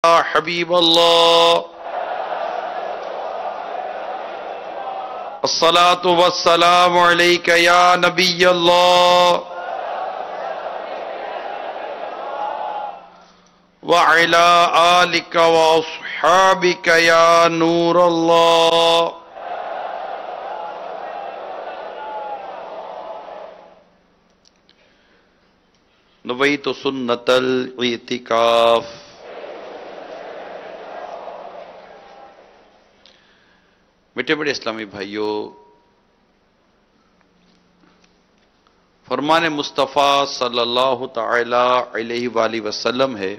حبیب اللہ الصلاة والسلام علیک یا نبی اللہ وعلی آلک واصحابک یا نور اللہ. نویت سنت الاعتکاف. میٹھے بڑے اسلامی بھائیوں، فرمان مصطفیٰ صلی اللہ تعالی علیہ وآلہ وسلم ہے،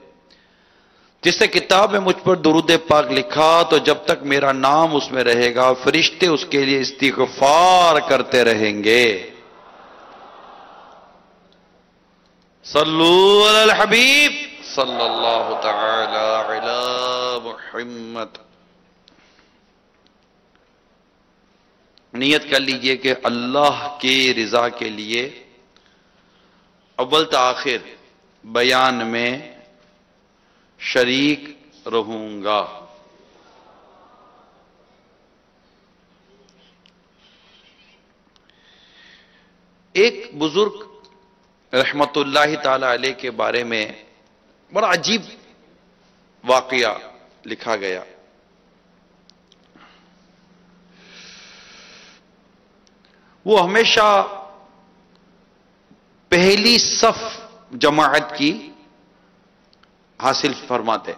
جس نے کتاب میں مجھ پر درود پاک لکھا تو جب تک میرا نام اس میں رہے گا فرشتے اس کے لیے استغفار کرتے رہیں گے. صلو علی الحبیب صلی اللہ تعالی علی محمد. نیت کر لیجئے کہ اللہ کی رضا کے لیے اول تا آخر بیان میں شریک رہوں گا. ایک بزرگ رحمت اللہ تعالی علیہ کے بارے میں بڑا عجیب واقعہ لکھا گیا. وہ ہمیشہ پہلی صف جماعت کی حاصل فرماتے.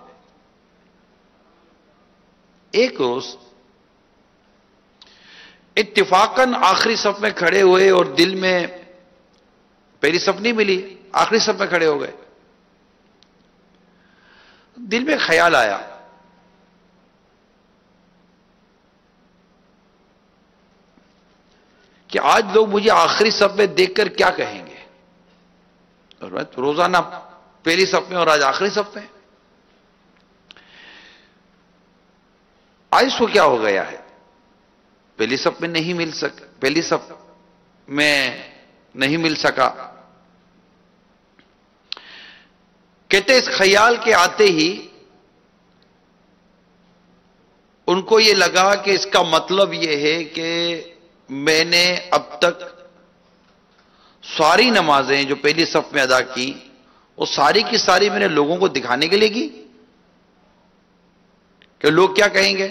ایک روز اتفاقاً آخری صف میں کھڑے ہوئے اور دل میں پہلی صف نہیں ملی، آخری صف میں کھڑے ہو گئے. دل میں خیال آیا کہ آج لوگ مجھے آخری صف میں دیکھ کر کیا کہیں گے، اور میں روزانہ پہلی صف میں اور آج آخری صف میں. آج اس کو کیا ہو گیا ہے، پہلی صف میں نہیں مل سکا، پہلی صف میں نہیں مل سکا. کہتے اس خیال کے آتے ہی ان کو یہ لگا کہ اس کا مطلب یہ ہے کہ میں نے اب تک ساری نمازیں جو پہلی صف میں ادا کی وہ ساری کی ساری میں نے لوگوں کو دکھانے کے لیے کی کہ لوگ کیا کہیں گے.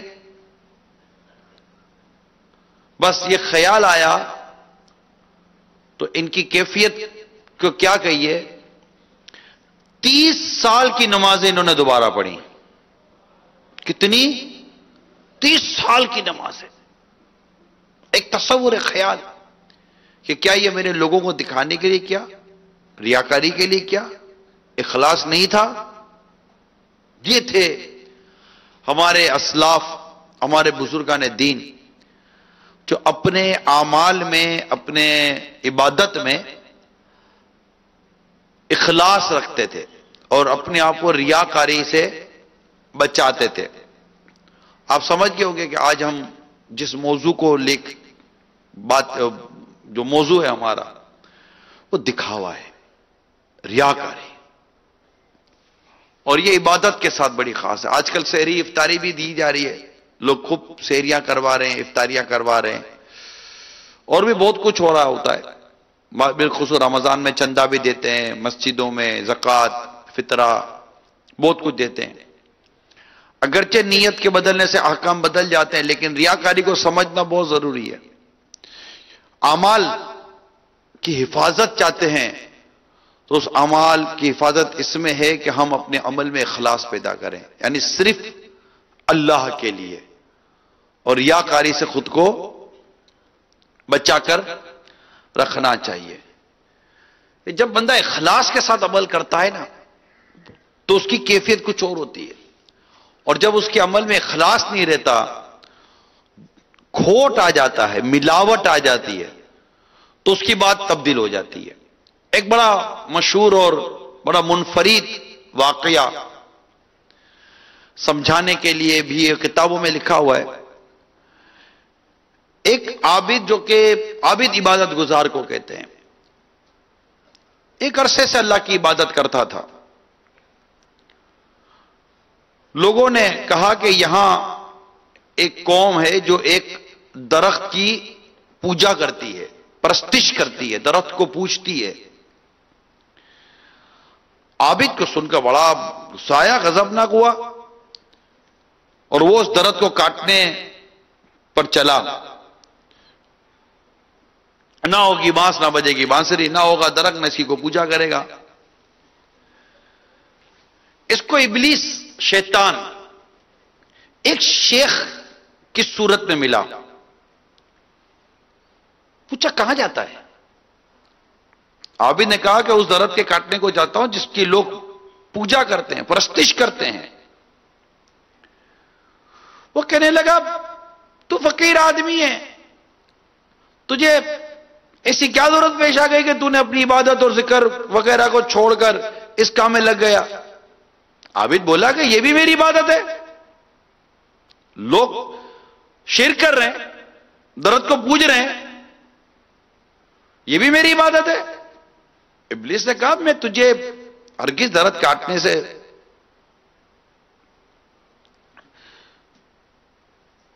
بس یہ خیال آیا تو ان کی کیفیت کو کیا کہیے، 30 سال کی نمازیں انہوں نے دوبارہ پڑھی. کتنی؟ 30 سال کی نمازیں. ایک تصور خیال کہ کیا یہ میں نے لوگوں کو دکھانے کے لیے کیا، ریاکاری کے لیے کیا، اخلاص نہیں تھا. یہ تھے ہمارے اسلاف، ہمارے بزرگان دین، جو اپنے اعمال میں، اپنے عبادت میں اخلاص رکھتے تھے اور اپنے آپ کو ریاکاری سے بچاتے تھے. آپ سمجھ گئے ہوں گے کہ آج ہم جس موضوع کو جو موضوع ہے ہمارا وہ دکھاوا ہے، ریاکاری، اور یہ عبادت کے ساتھ بڑی خاص ہے. آج کل سحری افطاری بھی دی جا رہی ہے، لوگ خوب سحریاں کروا رہے ہیں، افطاریاں کروا رہے ہیں، اور بھی بہت کچھ ہو رہا ہوتا ہے. بالخصوص رمضان میں چندہ بھی دیتے ہیں، مسجدوں میں زکوٰۃ، فطرہ، بہت کچھ دیتے ہیں. اگرچہ نیت کے بدلنے سے احکام بدل جاتے ہیں، لیکن ریاکاری کو سمجھنا بہت ضروری ہے. اعمال کی حفاظت چاہتے ہیں تو اس اعمال کی حفاظت اس میں ہے کہ ہم اپنے عمل میں اخلاص پیدا کریں، یعنی صرف اللہ کے لیے، اور ریاکاری سے خود کو بچا کر رکھنا چاہیے. جب بندہ اخلاص کے ساتھ عمل کرتا ہے نا تو اس کی کیفیت کچھ اور ہوتی ہے، اور جب اس کے عمل میں اخلاص نہیں رہتا، کھوٹ آ جاتا ہے، ملاوٹ آ جاتی ہے، تو اس کی بات تبدیل ہو جاتی ہے. ایک بڑا مشہور اور بڑا منفرد واقعہ سمجھانے کے لیے بھی کتابوں میں لکھا ہوا ہے. ایک عابد، جو کہ عابد عبادت گزار کو کہتے ہیں، ایک عرصے سے اللہ کی عبادت کرتا تھا. لوگوں نے کہا کہ یہاں ایک قوم ہے جو ایک درخت کی پوجا کرتی ہے، پرستش کرتی ہے، درخت کو پوجتی ہے۔ عابد کو سن کر بڑا غصہ آیا، غضبناک ہوا، اور وہ اس درخت کو کاٹنے پر چلا۔ نہ ہوگی بانس، نہ بجے گی بانسری، نہ ہوگا درخت، نہ اسی کو پوجا کرے گا۔ اس کو ابلیس، شیطان، ایک شیخ کی صورت میں ملا۔ پوچھا کہاں جاتا ہے؟ عابد نے کہا کہ اس درخت کے کاٹنے کو جاتا ہوں جس کی لوگ پوجا کرتے ہیں، پرستش کرتے ہیں۔ وہ کہنے لگا تو فقیر آدمی ہے، تجھے ایسی کیا ضرورت پیش آ گئی کہ تو نے اپنی عبادت اور ذکر وغیرہ کو چھوڑ کر اس کام میں لگ گیا؟ عابد بولا کہ یہ بھی میری عبادت ہے، لوگ شرک کر رہے ہیں، درخت کو پوج رہے ہیں، یہ بھی میری عبادت ہے۔ ابلیس نے کہا میں تجھے ہرگز درخت کاٹنے سے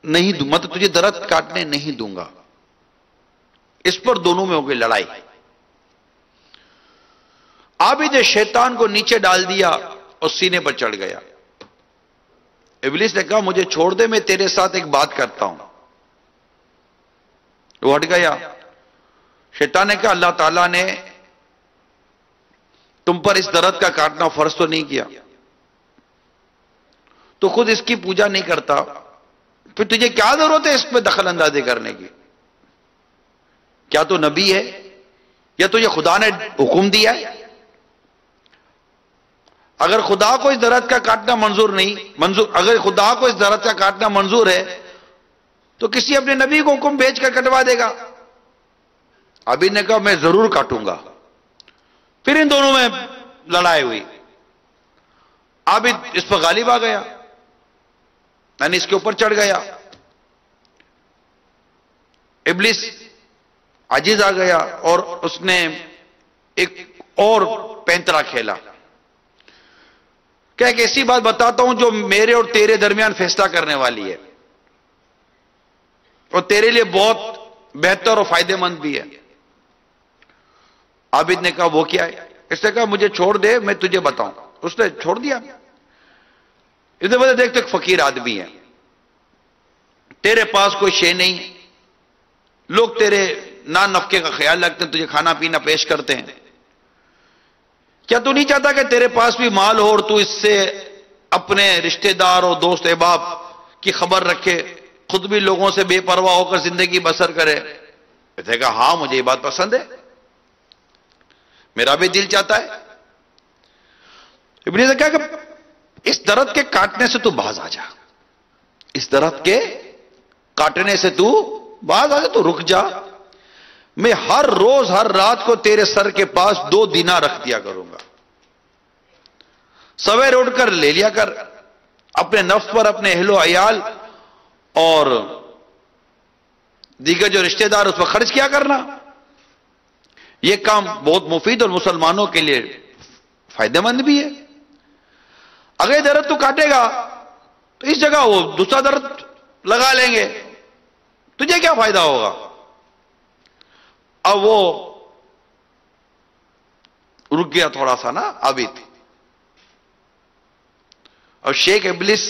نہیں دوں، میں تجھے درخت کاٹنے نہیں دوں گا۔ اس پر دونوں میں ہو گئی لڑائی۔ عابد نے شیطان کو نیچے ڈال دیا اور سینے پر چڑھ گیا۔ ابلیس نے کہا مجھے چھوڑ دے، میں تیرے ساتھ ایک بات کرتا ہوں۔ وہ ہٹ گیا۔ شیطان نے کہا اللہ تعالیٰ نے تم پر اس درخت کا کاٹنا فرض تو نہیں کیا، تو خود اس کی پوجا نہیں کرتا، پھر تجھے کیا ضرورت ہے اس پہ دخل اندازی کرنے کی؟ کیا تو نبی ہے یا تجھے خدا نے حکم دیا ہے؟ اگر خدا کو اس درخت کا کاٹنا اگر خدا کو اس درخت کا کاٹنا منظور ہے تو کسی اپنے نبی کو حکم بھیج کر کٹوا دے گا۔ عابد نے کہا میں ضرور کاٹوں گا۔ پھر ان دونوں میں لڑائی ہوئی۔ عابد اس پر غالب آ گیا، یعنی اس کے اوپر چڑھ گیا۔ ابلیس عاجز آ گیا اور اس نے ایک اور پینترا کھیلا کہ ایک ایسی بات بتاتا ہوں جو میرے اور تیرے درمیان فیصلہ کرنے والی ہے اور تیرے لیے بہت بہتر اور فائدہ مند بھی ہے۔ عابد نے کہا وہ کیا ہے؟ اس نے کہا مجھے چھوڑ دے، میں تجھے بتاؤں۔ اس نے چھوڑ دیا۔ ادھر بدھر دیکھ تو ایک فقیر آدمی ہے، تیرے پاس کوئی شے نہیں، لوگ تیرے نان نفقے کا خیال رکھتے ہیں، تجھے کھانا پینا پیش کرتے ہیں، کیا تو نہیں چاہتا کہ تیرے پاس بھی مال ہو اور تو اس سے اپنے رشتہ دار اور دوست احباب کی خبر رکھے، خود بھی لوگوں سے بے پرواہ ہو کر زندگی بسر کرے؟ کہتے کہا ہاں مجھے یہ بات پسند ہے، میرا بھی دل چاہتا ہے۔ ابلیس نے کہا کہ اس درخت کے کاٹنے سے تو باز آ جا، اس درخت کے کاٹنے سے تو باز آ جا، تو رک جا، میں ہر روز ہر رات کو تیرے سر کے پاس 2 دینار رکھ دیا کروں گا، سویر اٹھ کر لے لیا کر، اپنے نفس پر، اپنے اہل و عیال اور دیگر جو رشتہ دار اس پر خرچ کیا کرنا۔ یہ کام بہت مفید اور مسلمانوں کے لیے فائدہ مند بھی ہے۔ اگر درخت تو کاٹے گا تو اس جگہ وہ دوسرا درخت لگا لیں گے، تجھے کیا فائدہ ہوگا؟ اب وہ رک گیا تھوڑا سا نا عابد، اور شیخ ابلیس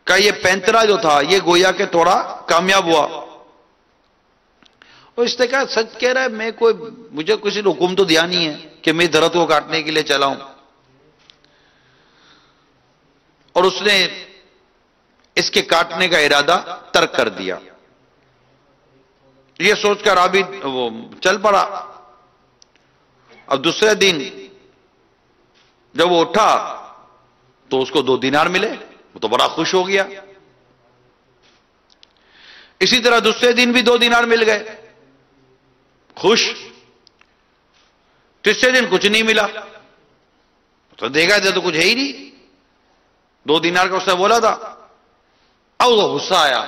کا یہ پینترا جو تھا یہ گویا کہ تھوڑا کامیاب ہوا، اور اس نے کہا سچ کہہ رہا ہے، مجھے کسی نے حکم تو دیا نہیں ہے کہ میں درخت کو کاٹنے کے لیے چلا ہوں۔ اور اس نے اس کے کاٹنے کا ارادہ ترک کر دیا۔ یہ سوچ کر عابد وہ چل پڑا۔ اب دوسرے دن جب وہ اٹھا تو اس کو 2 دینار ملے، وہ تو بڑا خوش ہو گیا۔ اسی طرح دوسرے دن بھی 2 دینار مل گئے، خوش۔ تیسرے دن کچھ نہیں ملا، تو دیکھا تو کچھ ہے ہی نہیں، 2 دینار کا اس نے بولا تھا۔ اب وہ غصہ آیا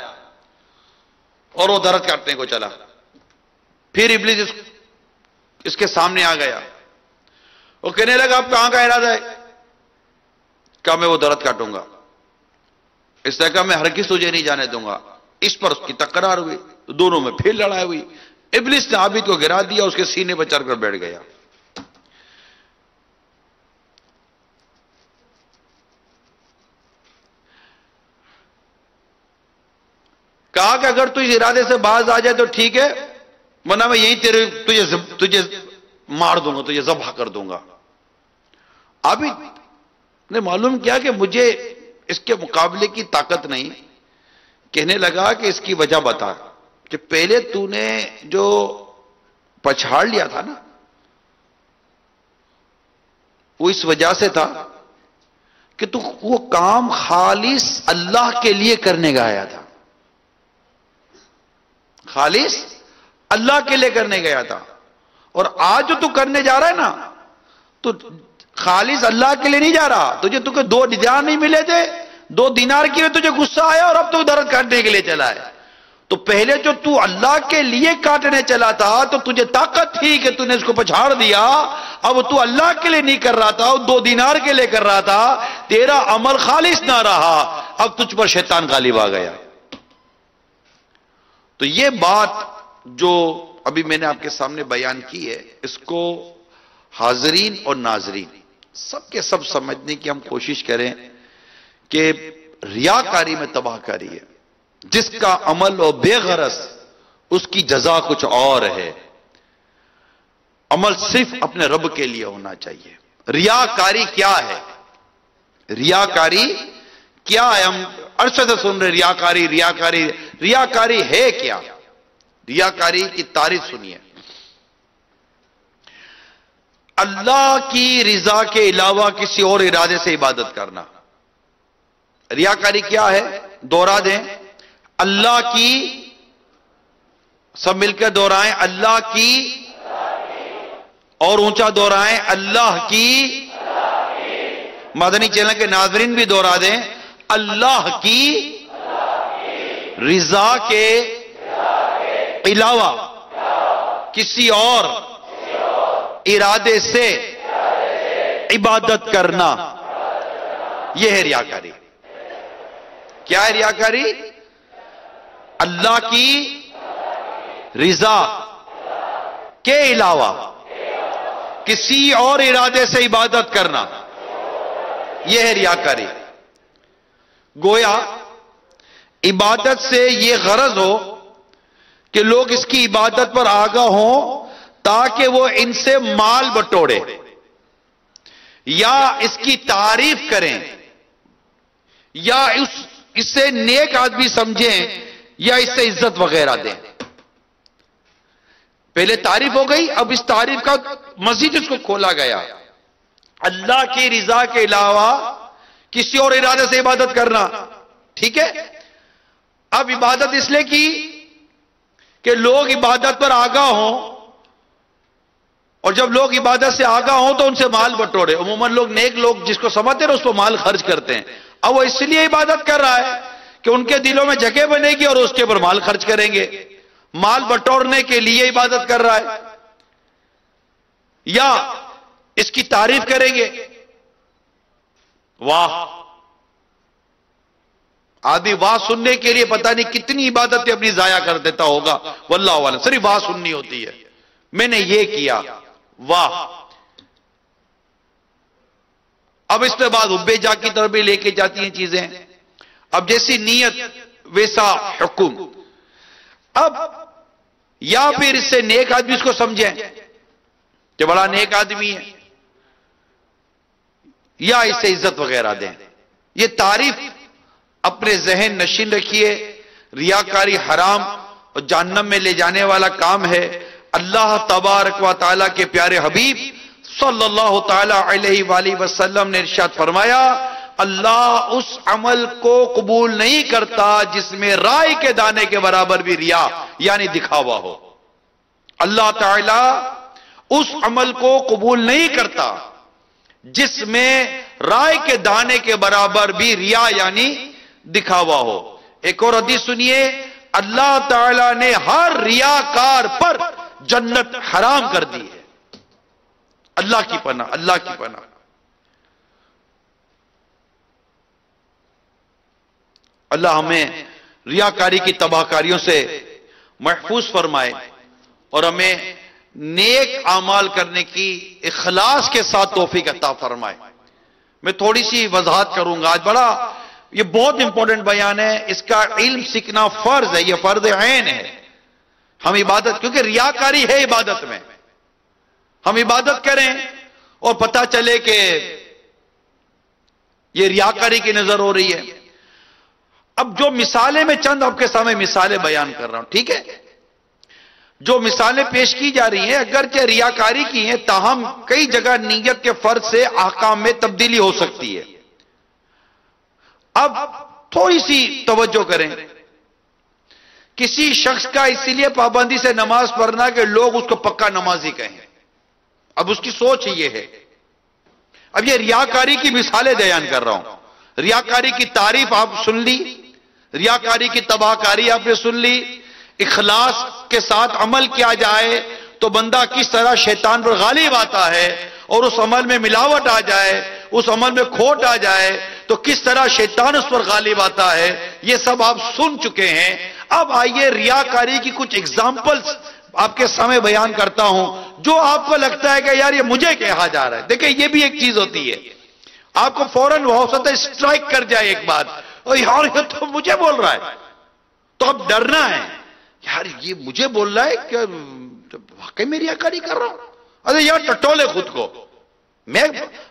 اور وہ درخت کاٹنے کو چلا۔ پھر ابلیس اس کے سامنے آ گیا، وہ کہنے لگا اب کہاں کا ارادہ ہے؟ کہا میں وہ درخت کاٹوں گا. اس نے کہا میں ہرگز تجھے نہیں جانے دوں گا. اس پر اس کی تکرار ہوئی, دونوں میں پھر لڑائی ہوئی. ابلیس نے عابد کو گرا دیا, اس کے سینے پر چڑھ کر بیٹھ گیا. کہا کہ اگر تو اس ارادے سے باز آ جائے تو ٹھیک ہے, ورنہ میں یہیں تجھے مار دوں گا, تجھے ذبح کر دوں گا. عابد نے معلوم کیا کہ مجھے اس کے مقابلے کی طاقت نہیں. کہنے لگا کہ اس کی وجہ بتا کہ پہلے تو نے جو پچھاڑ لیا تھا نا, وہ اس وجہ سے تھا کہ تو وہ کام خالص اللہ کے لیے کرنے گیا تھا. خالص اللہ کے لیے کرنے گیا تھا. اور آج جو تو کرنے جا رہا ہے نا, تو خالص اللہ کے لیے نہیں جا رہا. تجھے 2 دینار نہیں ملے تھے, 2 دینار کے لیے تجھے غصہ آیا, اور اب تو درخت کاٹنے کے لیے چلا ہے. تو پہلے جو تو اللہ کے لیے کاٹنے چلا تھا تو تجھے طاقت تھی کہ تو نے اس کو پچھاڑ دیا. اب تو اللہ کے لیے نہیں کر رہا تھا, 2 دینار کے لیے کر رہا تھا. تیرا عمل خالص نہ رہا, اب تجھ پر شیطان غالب آ گیا. تو یہ بات جو ابھی میں نے آپ کے سامنے بیان کی ہے, اس کو حاضرین اور ناظرین سب کے سب سمجھنے کی ہم کوشش کریں کہ ریاکاری میں تباہ کاری ہے. جس کا عمل و بے غرض, اس کی جزا کچھ اور ہے. عمل صرف اپنے رب کے لیے ہونا چاہیے. ریاکاری کیا ہے؟ ریاکاری کیا ہے؟ ہم عرصے سے سن رہے ریاکاری ریاکاری. ریاکاری ہے کیا؟ ریاکاری کی تعریف سنیے. اللہ کی رضا کے علاوہ کسی اور ارادے سے عبادت کرنا. ریاکاری کیا ہے؟ دوہرا دیں. اللہ کی, سب مل کر دوہرائیں, اللہ کی, اور اونچا دوہرائیں, اللہ کی. مدنی چینل کے ناظرین بھی دوہرا دیں, اللہ کی رضا کے علاوہ کسی اور ارادے سے عبادت کرنا, یہ ہے ریاکاری. کیا ہے ریاکاری؟ اللہ کی رضا کے علاوہ کسی اور ارادے سے عبادت کرنا, یہ ہے ریاکاری. گویا عبادت سے یہ غرض ہو کہ لوگ اس کی عبادت پر آگاہ ہوں تاکہ وہ ان سے مال بٹوڑے, یا اس کی تعریف کریں, یا اس سے نیک آدمی سمجھیں, یا اس سے عزت وغیرہ دیں. پہلے تعریف ہو گئی, اب اس تعریف کا مزید اس کو کھولا گیا. اللہ کی رضا کے علاوہ کسی اور ارادے سے عبادت کرنا, ٹھیک ہے. اب عبادت اس لیے کی کہ لوگ عبادت پر آگاہ ہوں, اور جب لوگ عبادت سے آگاہ ہوں تو ان سے مال بٹوڑے. عموماً لوگ, نیک لوگ جس کو سمجھتے ہیں اس پر مال خرچ کرتے ہیں. اب وہ اس لیے عبادت کر رہا ہے کہ ان کے دلوں میں جگہ بنے گی اور اس کے اوپر مال خرچ کریں گے. مال بٹورنے کے لیے عبادت کر رہا ہے, یا اس کی تعریف کریں گے. واہ, آدمی واہ سننے کے لیے پتہ نہیں کتنی عبادتیں اپنی ضائع کر دیتا ہوگا. واللہ عالم, صرف واہ سننی ہوتی ہے, میں نے یہ کیا, واہ. اب اس کے بعد حب جا کی طرف بھی لے کے جاتی ہیں چیزیں. اب جیسی نیت ویسا حکم. اب یا پھر اس سے نیک آدمی اس کو سمجھیں کہ بڑا نیک آدمی ہے, یا اس سے عزت وغیرہ دیں. یہ تعریف اپنے ذہن نشین رکھیے. ریاکاری حرام اور جہنم میں لے جانے والا کام ہے. اللہ تبارک و تعالیٰ کے پیارے حبیب صلی اللہ تعالی علیہ وآلہ وسلم نے ارشاد فرمایا, اللہ اس عمل کو قبول نہیں کرتا جس میں رائے کے دانے کے برابر بھی ریا یعنی دکھاوا ہو. اللہ تعالیٰ اس عمل کو قبول نہیں کرتا جس میں رائے کے دانے کے برابر بھی ریا یعنی دکھاوا ہو. ایک اور حدیث سنیے, اللہ تعالیٰ نے ہر ریاکار پر جنت حرام کر دی ہے. اللہ کی پناہ, اللہ کی پناہ. اللہ ہمیں ریاکاری کی تباہکاریوں سے محفوظ فرمائے اور ہمیں نیک اعمال کرنے کی اخلاص کے ساتھ توفیق عطا فرمائے۔ میں تھوڑی سی وضاحت کروں گا، آج یہ بہت امپورٹنٹ بیان ہے، اس کا علم سیکھنا فرض ہے، یہ فرض عین ہے۔ ہم عبادت، کیونکہ ریاکاری ہے عبادت میں، ہم عبادت کریں اور پتہ چلے کہ یہ ریاکاری کی نظر ہو رہی ہے۔ اب جو مثالیں میں چند آپ کے سامنے مثالیں بیان کر رہا ہوں، ٹھیک ہے؟ جو مثالیں پیش کی جا رہی ہیں اگرچہ ریاکاری کی ہیں، تاہم کئی جگہ نیت کے فرض سے احکام میں تبدیلی ہو سکتی ہے۔ اب تھوڑی سی توجہ کریں، کسی شخص کا اسی لیے پابندی سے نماز پڑھنا کہ لوگ اس کو پکا نمازی کہیں، اب اس کی سوچ یہ ہے۔ اب یہ ریاکاری کی مثالیں بیان کر رہا ہوں، ریاکاری کی تعریف آپ سن لی، ریاکاری کی تباہکاری آپ نے سن لی، اخلاص کے ساتھ عمل کیا جائے تو بندہ کس طرح شیطان پر غالب آتا ہے، اور اس عمل میں ملاوٹ آ جائے، اس عمل میں کھوٹ آ جائے تو کس طرح شیطان اس پر غالب آتا ہے، یہ سب آپ سن چکے ہیں۔ اب آئیے ریاکاری کی کچھ اگزامپلز آپ کے سامنے بیان کرتا ہوں، جو آپ کو لگتا ہے کہ یار یہ مجھے کہا جا رہا ہے۔ دیکھیں یہ بھی ایک چیز ہوتی ہے، آپ کو فوراً وہ ہوتا ہے اسٹرائک کر جائے ایک بات، اور یار یہ تو مجھے بول رہا ہے، تو اب ڈرنا ہے، یار یہ مجھے بول رہا ہے کہ واقعی میں ریاکاری کر رہا ہوں؟ ارے یار ٹٹولے خود کو،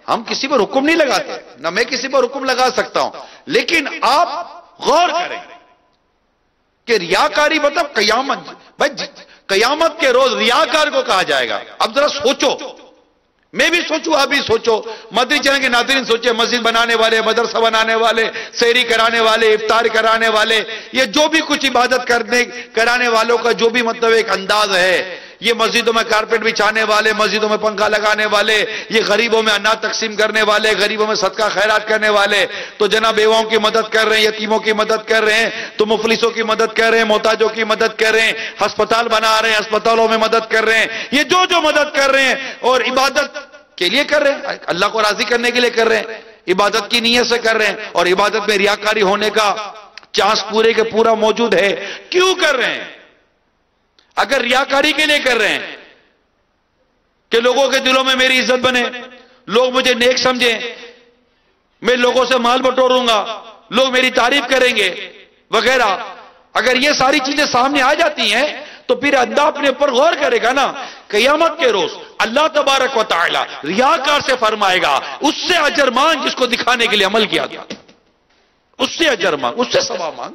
ہم کسی پر حکم نہیں لگاتے، نہ میں کسی پر حکم لگا سکتا ہوں، لیکن آپ غور کریں کہ ریاکاری مطلب قیامت، بھائی قیامت کے روز ریاکار کو کہا جائے گا۔ اب ذرا سوچو، میں بھی سوچوں، آپ بھی سوچو، مدنی چینل کے ناظرین سوچے، مسجد بنانے والے، مدرسہ بنانے والے، سحری کرانے والے، افطار کرانے والے، یہ جو بھی کچھ عبادت کرانے والوں کا جو بھی مطلب ایک انداز ہے، یہ مسجدوں میں کارپیٹ بچھانے والے، مسجدوں میں پنکھا لگانے والے، یہ غریبوں میں اناج تقسیم کرنے والے، غریبوں میں صدقہ خیرات کرنے والے، تو جناب بیواؤں کی مدد کر رہے ہیں، یتیموں کی مدد کر رہے ہیں، تو مفلسوں کی مدد کر رہے ہیں، محتاجوں کی مدد کر رہے ہیں، ہسپتال بنا رہے ہیں، ہسپتالوں میں مدد کر رہے ہیں، یہ جو مدد کر رہے ہیں اور عبادت کے لیے کر رہے ہیں، اللہ کو راضی کرنے کے لیے کر رہے ہیں، عبادت کی نیت سے کر رہے ہیں، اور عبادت میں ریاکاری ہونے کا چانس پورے کے پورا موجود ہے۔ کیوں کر رہے ہیں؟ اگر ریاکاری کے لیے کر رہے ہیں کہ لوگوں کے دلوں میں میری عزت بنے، لوگ مجھے نیک سمجھیں، میں لوگوں سے مال بٹوروں گا، لوگ میری تعریف کریں گے وغیرہ، اگر یہ ساری چیزیں سامنے آ جاتی ہیں تو پھر اللہ اپنے اوپر غور کرے گا نا۔ قیامت کے روز اللہ تبارک و تعالی ریاکار سے فرمائے گا اس سے اجر مانگ جس کو دکھانے کے لیے عمل کیا تھا، اس سے اجر مانگ، اس سے ثواب مانگ۔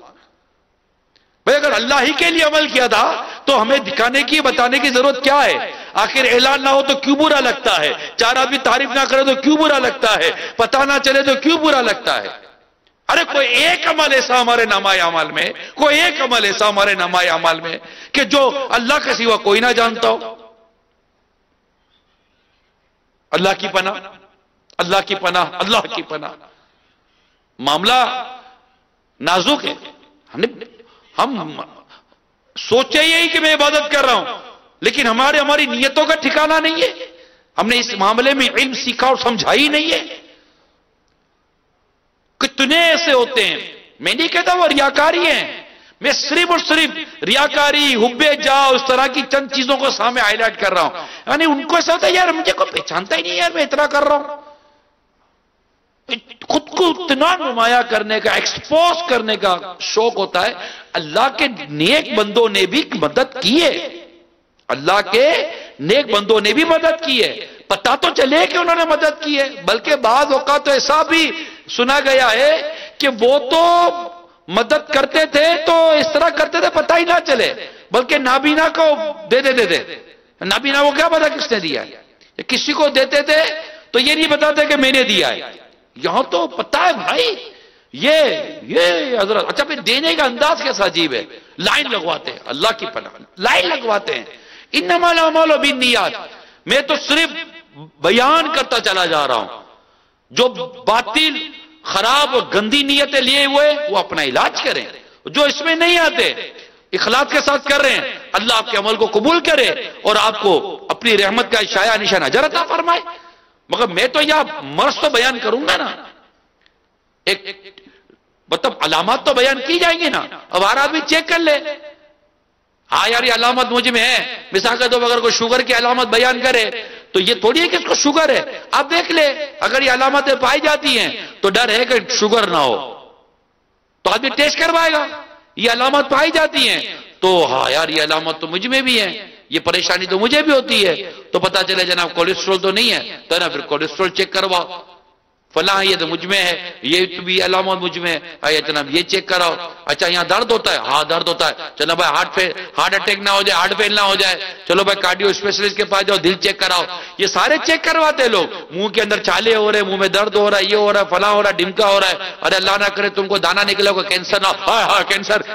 بھئی اگر اللہ ہی کے لیے عمل کیا تھا تو ہمیں دکھانے کی، بتانے کی ضرورت کیا ہے؟ آخر اعلان نہ ہو تو کیوں برا لگتا ہے؟ چار آدمی تعریف نہ کرے تو کیوں برا لگتا ہے؟ پتہ نہ چلے تو کیوں برا لگتا ہے؟ ارے کوئی ایک عمل ایسا ہمارے نامہ اعمال میں، کوئی ایک عمل ایسا ہمارے نامہ اعمال میں کہ جو اللہ کے سوا کوئی نہ جانتا ہو۔ اللہ کی پناہ، اللہ کی پناہ، اللہ کی پناہ، معاملہ نازک ہے۔ ہم سوچے یہی کہ میں عبادت کر رہا ہوں، لیکن ہماری نیتوں کا ٹھکانہ نہیں ہے، ہم نے اس معاملے میں علم سیکھا اور سمجھا ہی نہیں ہے۔ کتنے ایسے ہوتے ہیں، میں نہیں کہتا وہ ریاکاری ہیں، میں صرف اور صرف ریاکاری، حب جاہ، اس طرح کی چند چیزوں کو سامنے ہائی لائٹ کر رہا ہوں۔ یعنی ان کو ایسا ہوتا ہے یار مجھے کوئی پہچانتا ہی نہیں یار میں اتنا کر رہا ہوں، خود کو اتنا نمایاں کرنے کا، ایکسپوز کرنے کا شوق ہوتا ہے۔ اللہ کے نیک بندوں نے بھی مدد کی ہے، اللہ کے نیک بندوں نے بھی مدد کی ہے، پتہ تو چلے کہ انہوں نے مدد کی ہے، بلکہ بعض اوقات تو ایسا بھی سنا گیا ہے کہ وہ تو مدد کرتے تھے تو اس طرح کرتے تھے پتہ ہی نہ چلے، بلکہ نابینا کو دے دیتے تھے۔ نابینا کو کیا پتا کس نے دیا ہے؟ کسی کو دیتے تھے تو یہ نہیں بتاتے کہ میں نے دیا ہے، یہاں تو پتا ہے بھائی یہ حضرت۔ اچھا پھر دینے کا انداز کیسا عجیب ہے، لائن لگواتے ہیں، اللہ کی پناہ لائن لگواتے ہیں، انما الاعمال بالنیات۔ میں تو صرف بیان کرتا چلا جا رہا ہوں، جو باطل خراب اور گندی نیتیں لیے ہوئے وہ اپنا علاج کریں، جو اس میں نہیں آتے اخلاص کے ساتھ کر رہے ہیں، اللہ آپ کے عمل کو قبول کرے اور آپ کو اپنی رحمت کا شایع نشان اجر عطا فرمائے۔ مگر میں تو یہاں مرض تو بیان کروں گا نا، ایک مطلب علامات تو بیان کی جائیں گی نا. اب ہر آدمی چیک کر لے, ہاں یار یہ علامت مجھ میں ہے. مثال کے طور پر اگر کوئی شوگر کی علامت بیان کرے تو یہ تھوڑی ہے کہ اس کو شوگر ہے. اب دیکھ لے اگر یہ علامتیں پائی جاتی ہیں تو ڈر ہے کہ شوگر نہ ہو, تو آدمی ٹیسٹ کروائے گا. یہ علامت پائی جاتی ہیں تو ہاں یار یہ علامت تو مجھ میں بھی ہے, یہ پریشانی تو مجھے بھی ہوتی ہے, تو پتا چلے جناب کولیسٹرول تو نہیں ہے, تو نا پھر کولیسٹرول چیک کرواؤ. فلاں یہ تو مجھ میں ہے, یہ بھی علامت مجھ میں ہے, جناب یہ چیک کراؤ. اچھا یہاں درد ہوتا ہے, ہاں درد ہوتا ہے, چلو بھائی ہارٹ اٹیک نہ ہو جائے, ہارٹ فیل نہ ہو جائے, چلو بھائی کارڈیو اسپیشلسٹ کے پاس جاؤ, دل چیک کراؤ. یہ سارے چیک کرواتے لوگ. منہ کے اندر چھالے ہو رہے, منہ میں درد ہو رہا ہے, یہ ہو رہا ہے, فلاں ہو رہا ہے, ڈمکا ہو رہا ہے, ارے اللہ نہ کرے تم کو دانا نکلا ہوگا, کینسر نہ, ہاں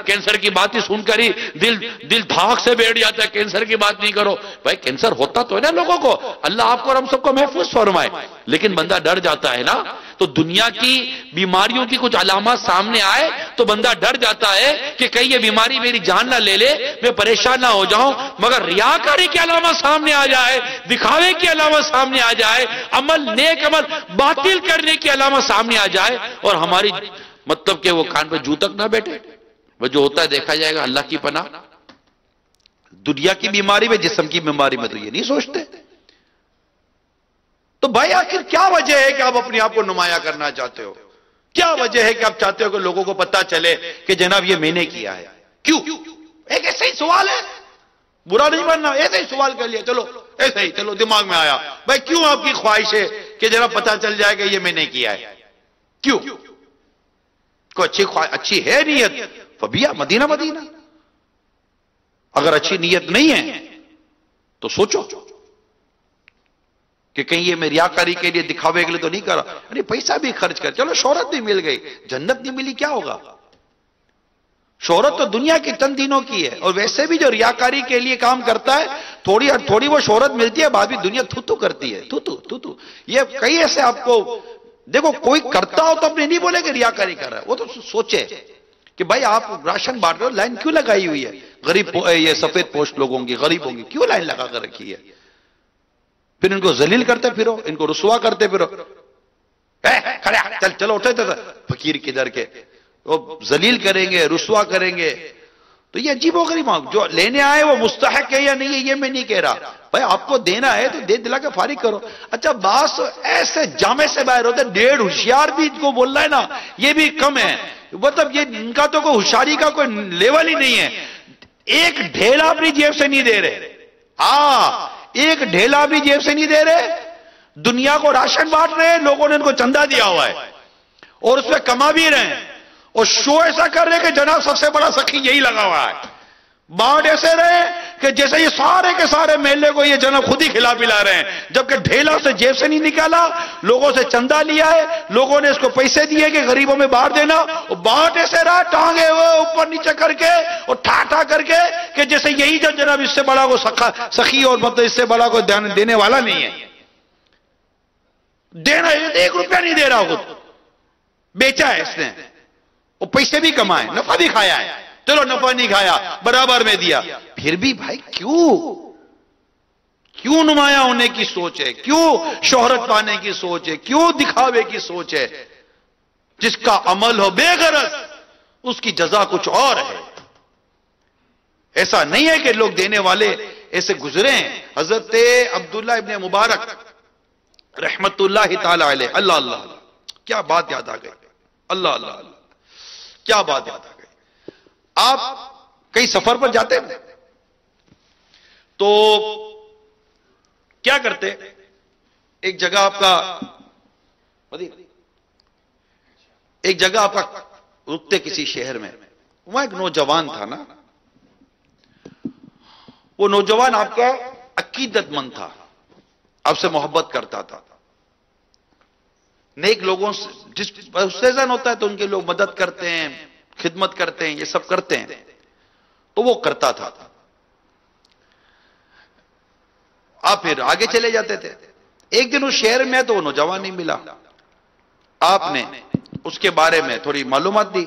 کینسر کی بات ہی سن کر ہی دل دھاک سے بیٹھ جاتا ہے. کینسر کی بات نہیں کرو بھائی, کینسر ہوتا تو ہے نا لوگوں کو, اللہ آپ کو اور ہم سب کو محفوظ فرمائے, لیکن بندہ ڈر جاتا ہے نا. تو دنیا کی بیماریوں کی کچھ علامات سامنے آئے تو بندہ ڈر جاتا ہے کہ کہیں یہ بیماری میری جان نہ لے لے, میں پریشان نہ ہو جاؤں. مگر ریاکاری کی علامت سامنے آ جائے, دکھاوے کی علامت سامنے آ جائے, نیک عمل باطل کرنے کی علامت سامنے آ جائے, اور ہماری مطلب کہ وہ کان پہ جو تک نہ بیٹھے, وہ جو ہوتا ہے دیکھا جائے گا. اللہ کی پناہ, دنیا کی بیماری میں, جسم کی بیماری میں تو یہ نہیں سوچتے. تو بھائی آخر کیا وجہ ہے کہ آپ اپنے آپ کو نمایاں کرنا چاہتے ہو؟ کیا وجہ ہے کہ آپ چاہتے ہو کہ لوگوں کو پتا چلے کہ جناب یہ میں نے کیا ہے؟ کیوں؟ ایک ایسا ہی سوال ہے, برا نہیں ماننا, ایسا ہی سوال کر لیا, چلو ایسا ہی, چلو دماغ میں آیا. بھائی کیوں آپ کی خواہش ہے کہ جناب پتا چل جائے کہ یہ میں نے کیا ہے؟ کیوں؟ کوئی اچھی ہے نیت, فبیا مدینہ. اگر اچھی نیت نہیں ہے تو سوچو کہ کہیں یہ میں ریاکاری کے لیے, دکھاوے کے لیے تو نہیں کرا. ارے پیسہ بھی خرچ کر, چلو شہرت بھی مل گئی, جنت نہیں ملی کیا ہوگا؟ شہرت تو دنیا کی چند دنوں کی ہے, اور ویسے بھی جو ریاکاری کے لیے کام کرتا ہے تھوڑی وہ شہرت ملتی ہے, بعد بھی دنیا تھو کرتی ہے, تھو. یہ کئی ایسے آپ کو دیکھو, کوئی کرتا ہو تو اپنے نہیں بولے کہ ریاکاری کر رہا ہے, وہ تو سوچے کہ بھائی آپ راشن بانٹ رہے ہو, لائن کیوں لگائی ہوئی ہے؟ غریب یہ سفید پوش لوگوں کی, غریب ہوں گی, کیوں لائن لگا کر رکھی ہے؟ پھر ان کو ذلیل کرتے پھرو, ان کو رسوا کرتے پھرو. چلو اٹھے تھے فقیر کدھر کے, وہ ذلیل کریں گے, رسوا کریں گے. تو یہ عجیب و غریب, جو لینے آئے وہ مستحق ہے یا نہیں ہے یہ میں نہیں کہہ رہا. بھائی آپ کو دینا ہے تو دے دلا کے فارغ کرو. اچھا باس ایسے جامع سے باہر ہوتے, 1.5 ہوشیار بھی کو بول رہا ہے نا, یہ بھی کم ہے. مطلب یہ ان کا تو کوئی ہوشیاری کا کوئی لیول ہی نہیں ہے. ایک ڈھیلا اپنی جیب سے نہیں دے رہے, ہاں ایک ڈھیلا بھی جیب سے نہیں دے رہے, دنیا کو راشن بانٹ رہے ہیں, لوگوں نے ان کو چندہ دیا ہوا ہے اور اس پہ کما بھی رہے ہیں, اور شو ایسا کر رہے کہ جناب سب سے بڑا سخی یہی لگا ہوا ہے. بانٹ ایسے رہے کہ جیسے یہ سارے کے سارے محلے کو یہ جناب خود ہی کھلا پلا رہے ہیں, جبکہ ڈھیلا سے جیب سے نہیں نکالا, لوگوں سے چندہ لیا ہے, لوگوں نے اس کو پیسے دیے کہ غریبوں میں بانٹ دینا. اور بانٹ ایسے رہا ٹانگے وہ اوپر نیچے کر کے اور ٹھا کر کے کہ جیسے یہی جناب اس سے بڑا کو سخی اور مطلب اس سے بڑا کوئی دینے والا نہیں ہے. دینا 1 روپیہ نہیں دے رہا, خود بیچا ہے اس نے, اور پیسے بھی کمائے, نفع بھی کھایا ہے. چلو نفع نہیں کھایا, برابر میں دیا. پھر بھی بھائی کیوں نمایاں ہونے کی سوچ ہے, کیوں شہرت پانے کی سوچ ہے, کیوں دکھاوے کی سوچ ہے؟ جس کا عمل ہو بے غرض اس کی جزا کچھ اور ہے. ایسا نہیں ہے کہ لوگ دینے والے ایسے گزرے ہیں. حضرت عبداللہ ابن مبارک رحمت اللہ تعالی علیہ, اللہ کیا بات یاد آ گئی, اللہ کیا بات یاد آ گئی. آپ کئی سفر پر جاتے ہیں تو کیا کرتے, ایک جگہ آپ کا رکتے کسی شہر میں, وہاں ایک نوجوان تھا نا, وہ نوجوان آپ کا عقیدت مند تھا, آپ سے محبت کرتا تھا, نیک لوگوں سے جس سیزن ہوتا ہے تو ان کے لوگ مدد کرتے ہیں, خدمت کرتے ہیں, یہ سب کرتے ہیں, تو وہ کرتا تھا. آپ پھر آگے چلے جاتے تھے. ایک دن اس شہر میں تو وہ نوجوان نہیں ملا, آپ نے اس کے بارے میں تھوڑی معلومات دی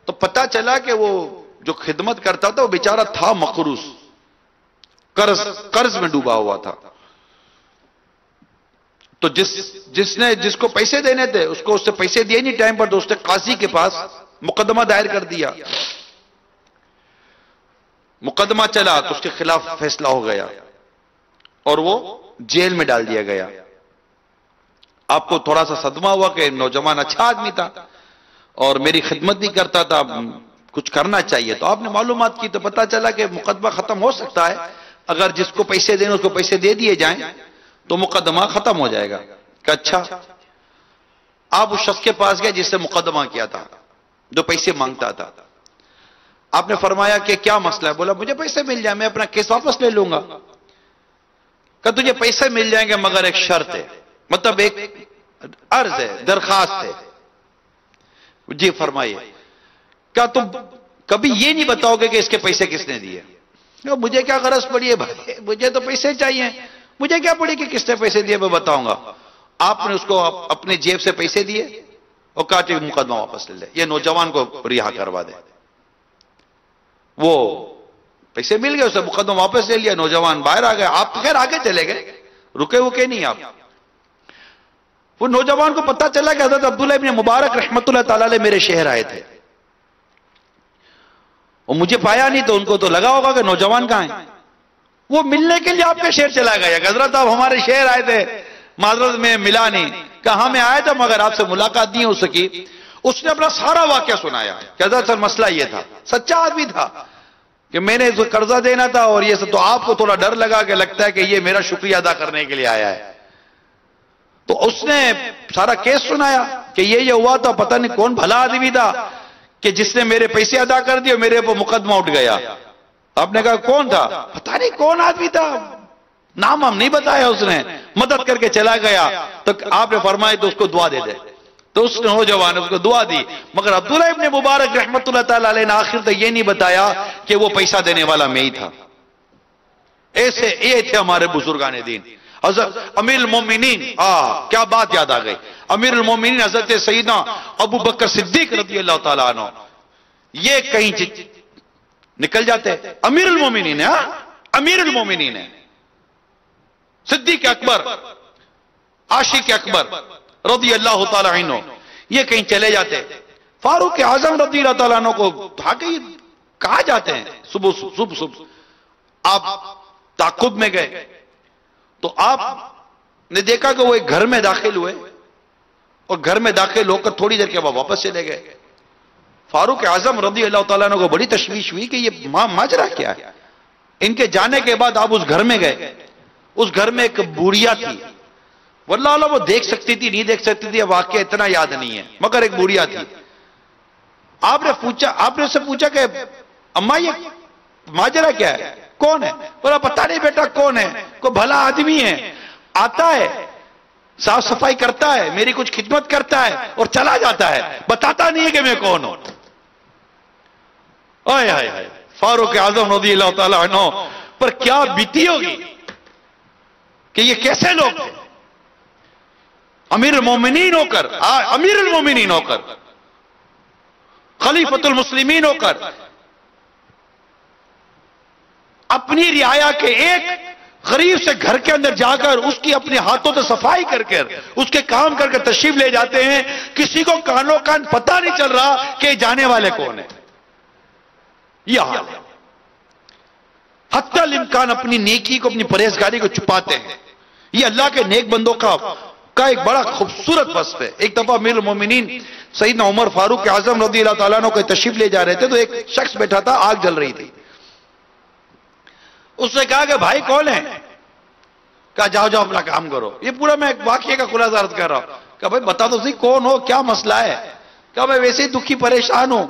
تو پتا چلا کہ وہ جو خدمت کرتا تھا وہ بیچارہ تھا مقروض, قرض میں ڈوبا ہوا تھا. تو جس کو پیسے دینے تھے اس کو اس سے پیسے دیے نہیں ٹائم پر، تو اس نے قاضی کے پاس مقدمہ دائر کر دیا. مقدمہ چلا تو اس کے خلاف فیصلہ ہو گیا اور وہ جیل میں ڈال دیا گیا. آپ کو تھوڑا سا صدمہ ہوا کہ نوجوان اچھا آدمی تھا اور میری خدمت بھی کرتا تھا، کچھ کرنا چاہیے. تو آپ نے معلومات کی تو پتا چلا کہ مقدمہ ختم ہو سکتا ہے اگر جس کو پیسے دینے اس کو پیسے دے دیے جائیں تو مقدمہ ختم ہو جائے گا. کہ اچھا. آپ اس شخص کے پاس گئے جس سے مقدمہ کیا تھا، جو پیسے مانگتا تھا. آپ نے فرمایا کہ کیا مسئلہ ہے؟ بولا مجھے پیسے مل جائیں میں اپنا کیس واپس لے لوں گا. کہ تجھے پیسے مل جائیں گے مگر ایک شرط ہے، مطلب ایک عرض ہے، درخواست ہے. جی فرمائیے. کیا تم کبھی یہ نہیں بتاؤ گے کہ اس کے پیسے کس نے دیے؟ مجھے کیا غرض پڑی ہے بھائی، مجھے تو پیسے چاہیے، مجھے کیا پڑی کہ کس نے پیسے دیے میں بتاؤں گا. آپ نے اس کو اپنے جیب سے پیسے دیے اور کہا کہ مقدمہ واپس لے لے، یہ نوجوان کو رہا کروا دے. وہ پیسے مل گئے، اسے مقدمہ واپس لے لیا، نوجوان باہر آ گئے. آپ تو خیر آگے چلے گئے، رکے نہیں آپ. وہ نوجوان کو پتا چلا کہ حضرت عبداللہ ابن مبارک رحمت اللہ تعالی علیہ میرے شہر آئے تھے، اور مجھے پایا نہیں تو ان کو تو لگا ہوگا کہ نوجوان کہاں ہیں. وہ ملنے کے لیے آپ کے شہر چلا گیا کہ حضرت آپ ہمارے شہر آئے تھے، معذرت میں ملا نہیں. کہاں میں آیا تھا مگر آپ سے ملاقات نہیں ہو سکی. اس نے اپنا سارا واقعہ سنایا کہ حضرت سر مسئلہ یہ تھا. سچا آدمی تھا کہ میں نے قرضہ دینا تھا اور یہ سب. تو آپ کو تھوڑا ڈر لگا کہ لگتا ہے کہ یہ میرا شکریہ ادا کرنے کے لیے آیا ہے. تو اس نے سارا کیس سنایا کہ یہ ہوا تھا، پتہ نہیں کون بھلا آدمی تھا کہ جس نے میرے پیسے ادا کر دیے، میرے پر مقدمہ اٹھ گیا. آپ نے کہا کون تھا؟ پتہ نہیں کون آدمی تھا، نام ہم نہیں بتایا. اس نے مدد کر کے چلا گیا. تو آپ نے فرمایا تو اس کو دعا دے دے. تو اس نوجوان نے اس کو دعا دی. مگر عبداللہ ابن مبارک رحمت اللہ تعالی علیہ نے آخر تک یہ نہیں بتایا کہ وہ پیسہ دینے والا میں ہی تھا. ایسے یہ تھے ہمارے بزرگان دین. حضرت امیر المومنین، کیا بات یاد آ گئی. امیر المومنین حضرت سیدنا ابو بکر صدیق رضی اللہ تعالیٰ عنہ یہ کہیں نکل جاتے. امیر المومنین ہے، امیر المومنین ہے، صدیق اکبر، عاشق اکبر رضی اللہ تعالیٰ عنہ، یہ کہیں چلے جاتے. فاروق اعظم رضی اللہ تعالیٰ عنہ کو کہاں جاتے ہیں؟ صبح آپ تعاقب میں گئے تو آپ نے دیکھا کہ وہ ایک گھر میں داخل ہوئے اور گھر میں داخل ہو کر تھوڑی دیر کے بعد واپس چلے گئے. فاروق اعظم رضی اللہ تعالیٰ عنہ کو بڑی تشویش ہوئی کہ یہ ماجرا کیا ہے. ان کے جانے کے بعد آپ اس گھر میں گئے. اس گھر میں ایک بوڑھیا تھی، واللہ اللہ وہ دیکھ سکتی تھی نہیں دیکھ سکتی تھی، واقعہ اتنا یاد نہیں ہے، مگر ایک بوڑھیا تھی. آپ نے اس سے پوچھا کہ اماں یہ ماجرا کیا ہے، کون ہے؟ بولا پتہ نہیں بیٹا کون ہے، کوئی بھلا آدمی ہے، آتا ہے صاف صفائی کرتا ہے، میری کچھ خدمت کرتا ہے اور چلا جاتا ہے، بتاتا نہیں ہے کہ میں کون ہوں. فاروق اعظم رضی اللہ تعالیٰ عنہ پر کیا بیتی ہوگی کہ یہ کیسے لوگ تھے. امیر المومنین ہو کر خلیفۃ المسلمین ہو کر اپنی رعایا کے ایک غریب سے گھر کے اندر جا کر اس کی اپنے ہاتھوں سے صفائی کر کر اس کے کام کر کے تشریف لے جاتے ہیں. کسی کو کانوں کان پتہ نہیں چل رہا کہ جانے والے کون ہیں. یہ حال ہے. حتی الامکان اپنی نیکی کو، اپنی پرہیزگاری کو چھپاتے ہیں. یہ اللہ کے نیک بندوں کا ایک بڑا خوبصورت وصف ہے. ایک دفعہ امیر المومنین سیدنا عمر فاروق اعظم رضی اللہ تعالیٰ عنہ کو تشریف لے جا رہے تھے تو ایک شخص بیٹھا تھا، آگ جل رہی تھی. اس نے کہا کہ بھائی کون ہے؟ کہا جاؤ اپنا کام کرو. یہ پورا میں ایک واقعے کا خلاصہ عرض کر رہا ہوں. کہا بھائی بتا تو صحیح کون ہو، کیا مسئلہ ہے؟ کہا میں ویسے ہی دکھی پریشان ہوں،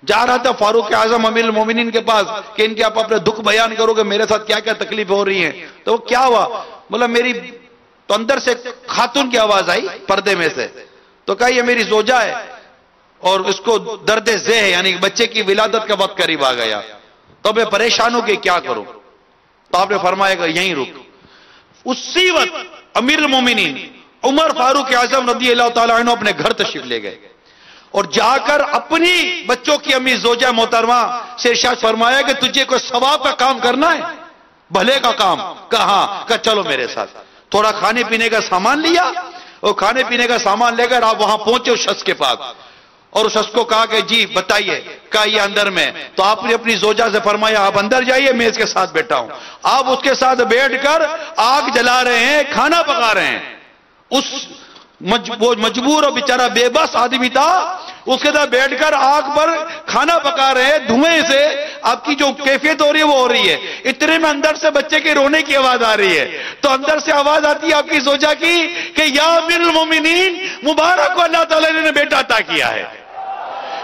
جا رہا تھا فاروق اعظم امیر المومنین کے پاس کہ ان کے آپ اپنے دکھ بیان کرو کہ میرے ساتھ کیا کیا تکلیف ہو رہی ہیں. تو کیا ہوا؟ بولا میری تو اندر سے خاتون کی آواز آئی پردے میں سے. تو کہا یہ میری زوجہ ہے اور اس کو درد ذہ ہے، یعنی بچے کی ولادت کا وقت قریب آ گیا، تو میں پریشان ہوں کہ کیا کروں. تو آپ نے فرمایا کہ یہیں رک. اسی وقت امیر المومنین عمر فاروق اعظم رضی اللہ تعالیٰ عنہ اپنے گھر تشریف لے گئے اور جا کر اپنی بچوں کی امی زوجہ محترمہ سے ارشاد فرمایا کہ تجھے کوئی ثواب کا کام کرنا ہے، بھلے کا کام. کہا چلو میرے ساتھ. تھوڑا کھانے پینے کا سامان لیا اور کھانے پینے کا سامان لے کر آپ وہاں پہنچے اس شخص کے پاس اور اس شخص کو کہا کہ جی بتائیے، کہا یہ اندر میں. تو آپ نے اپنی زوجہ سے فرمایا آپ اندر جائیے، میں اس کے ساتھ بیٹھا ہوں. آپ اس کے ساتھ بیٹھ کر آگ جلا رہے ہیں، کھانا پکا رہے ہیں. وہ مجبور اور بیچارہ بے بس آدمی تھا، اس کے ساتھ بیٹھ کر آگ پر کھانا پکا رہے ہیں. دھوئیں سے آپ کی جو کیفیت ہو رہی ہے وہ ہو رہی ہے. اتنے میں اندر سے بچے کے رونے کی آواز آ رہی ہے. تو اندر سے آواز آتی ہے آپ کی زوجہ کی کہ یا امیر المومنین، مبارک ہو اللہ تعالیٰ نے بیٹا عطا کیا ہے.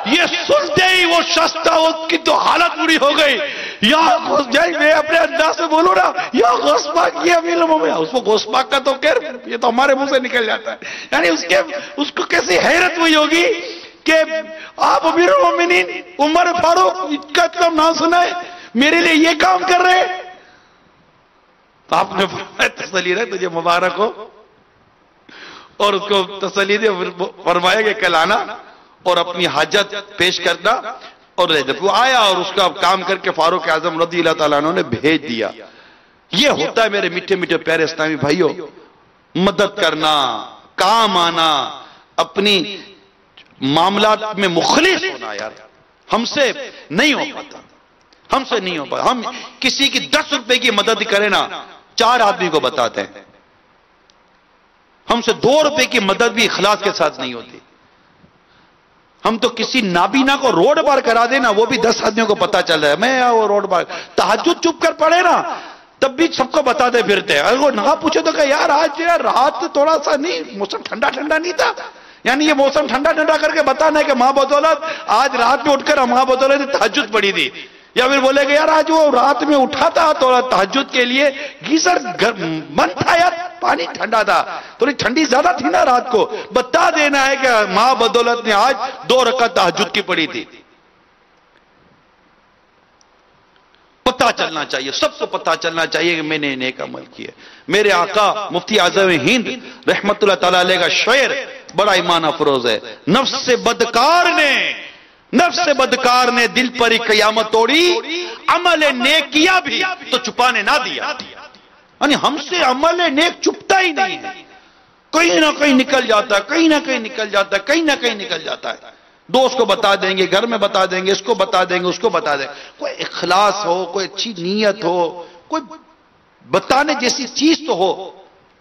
یہ سنتے ہی وہ شخص تھا، اس کی تو حالت بری ہو گئی. یا میں اپنے انداز سے بولوں نا، یا غوث پاک یہ امیر المومنین. اس کو غوث پاک کا تو خیر یہ تو ہمارے منہ سے نکل جاتا ہے. یعنی اس کو کیسی حیرت ہوئی ہوگی کہ آپ امیر المومنین عمر فاروق کا اتنا نام سنا ہے، میرے لیے یہ کام کر رہے ہیں. تو آپ نے فرمایا تسلی رہے، تجھے مبارک ہو. اور اس کو تسلی دے، فرمایا کہ کل آنا اور اپنی حاجت پیش کرنا. اور وہ آیا اور اس کا کام کر کے فاروق اعظم رضی اللہ تعالیٰ عنہ نے بھیج دیا. یہ ہوتا ہے میرے میٹھے میٹھے پیارے اسلامی بھائیوں، مدد کرنا، کام آنا، اپنی معاملات میں مخلص ہونا. یار ہم سے نہیں ہو پاتا، ہم سے نہیں ہو پاتا. ہم کسی کی 10 روپے کی مدد کریں نا 4 آدمی کو بتاتے ہیں. ہم سے 2 روپے کی مدد بھی اخلاص کے ساتھ نہیں ہوتی. ہم تو کسی نابینا کو روڈ پار کرا دینا وہ بھی 10 آدمیوں کو پتا چل رہا ہے. میں وہ روڈ پار تہجد چپ کر پڑے نا تب بھی سب کو بتاتے پھرتے ہیں. اگر وہ نہ پوچھے تو کہ یار آج رات تھوڑا سا نہیں، موسم ٹھنڈا ٹھنڈا نہیں تھا. یعنی یہ موسم ٹھنڈا ٹھنڈا کر کے بتانا ہے کہ ماں بدولت آج رات میں اٹھ کر ماں بدولت تہجد پڑی تھی. یا پھر بولے کہ یار آج وہ رات میں اٹھا تھا تھوڑا تہجد کے لیے، گیزر بند تھا یار، پانی ٹھنڈا تھا، تھوڑی ٹھنڈی زیادہ تھی نا رات کو. بتا دینا ہے کہ ماں بدولت نے آج 2 رکعت تہجد کی پڑی تھی. پتا چلنا چاہیے، سب کو پتا چلنا چاہیے کہ میں نے نیک عمل کیا. میرے آقا مفتی اعظم ہند رحمت اللہ تعالی علیہ کا شعر بڑا ایمان افروز ہے. نفس بدکار نے دل پر ہی قیامت توڑی، عمل نیک کیا بھی تو چھپانے نہ دیا. یعنی ہم سے عمل نیک چھپتا ہی نہیں ہے، کہیں نہ کہیں نکل جاتا ہے، کہیں نہ کہیں نکل جاتا ہے، کہیں نہ کہیں نکل جاتا ہے. دوست کو بتا دیں گے، گھر میں بتا دیں گے، اس کو بتا دیں گے، اس کو بتا دیں گے. کوئی اخلاص ہو، کوئی اچھی نیت ہو، کوئی بتانے جیسی چیز تو ہو،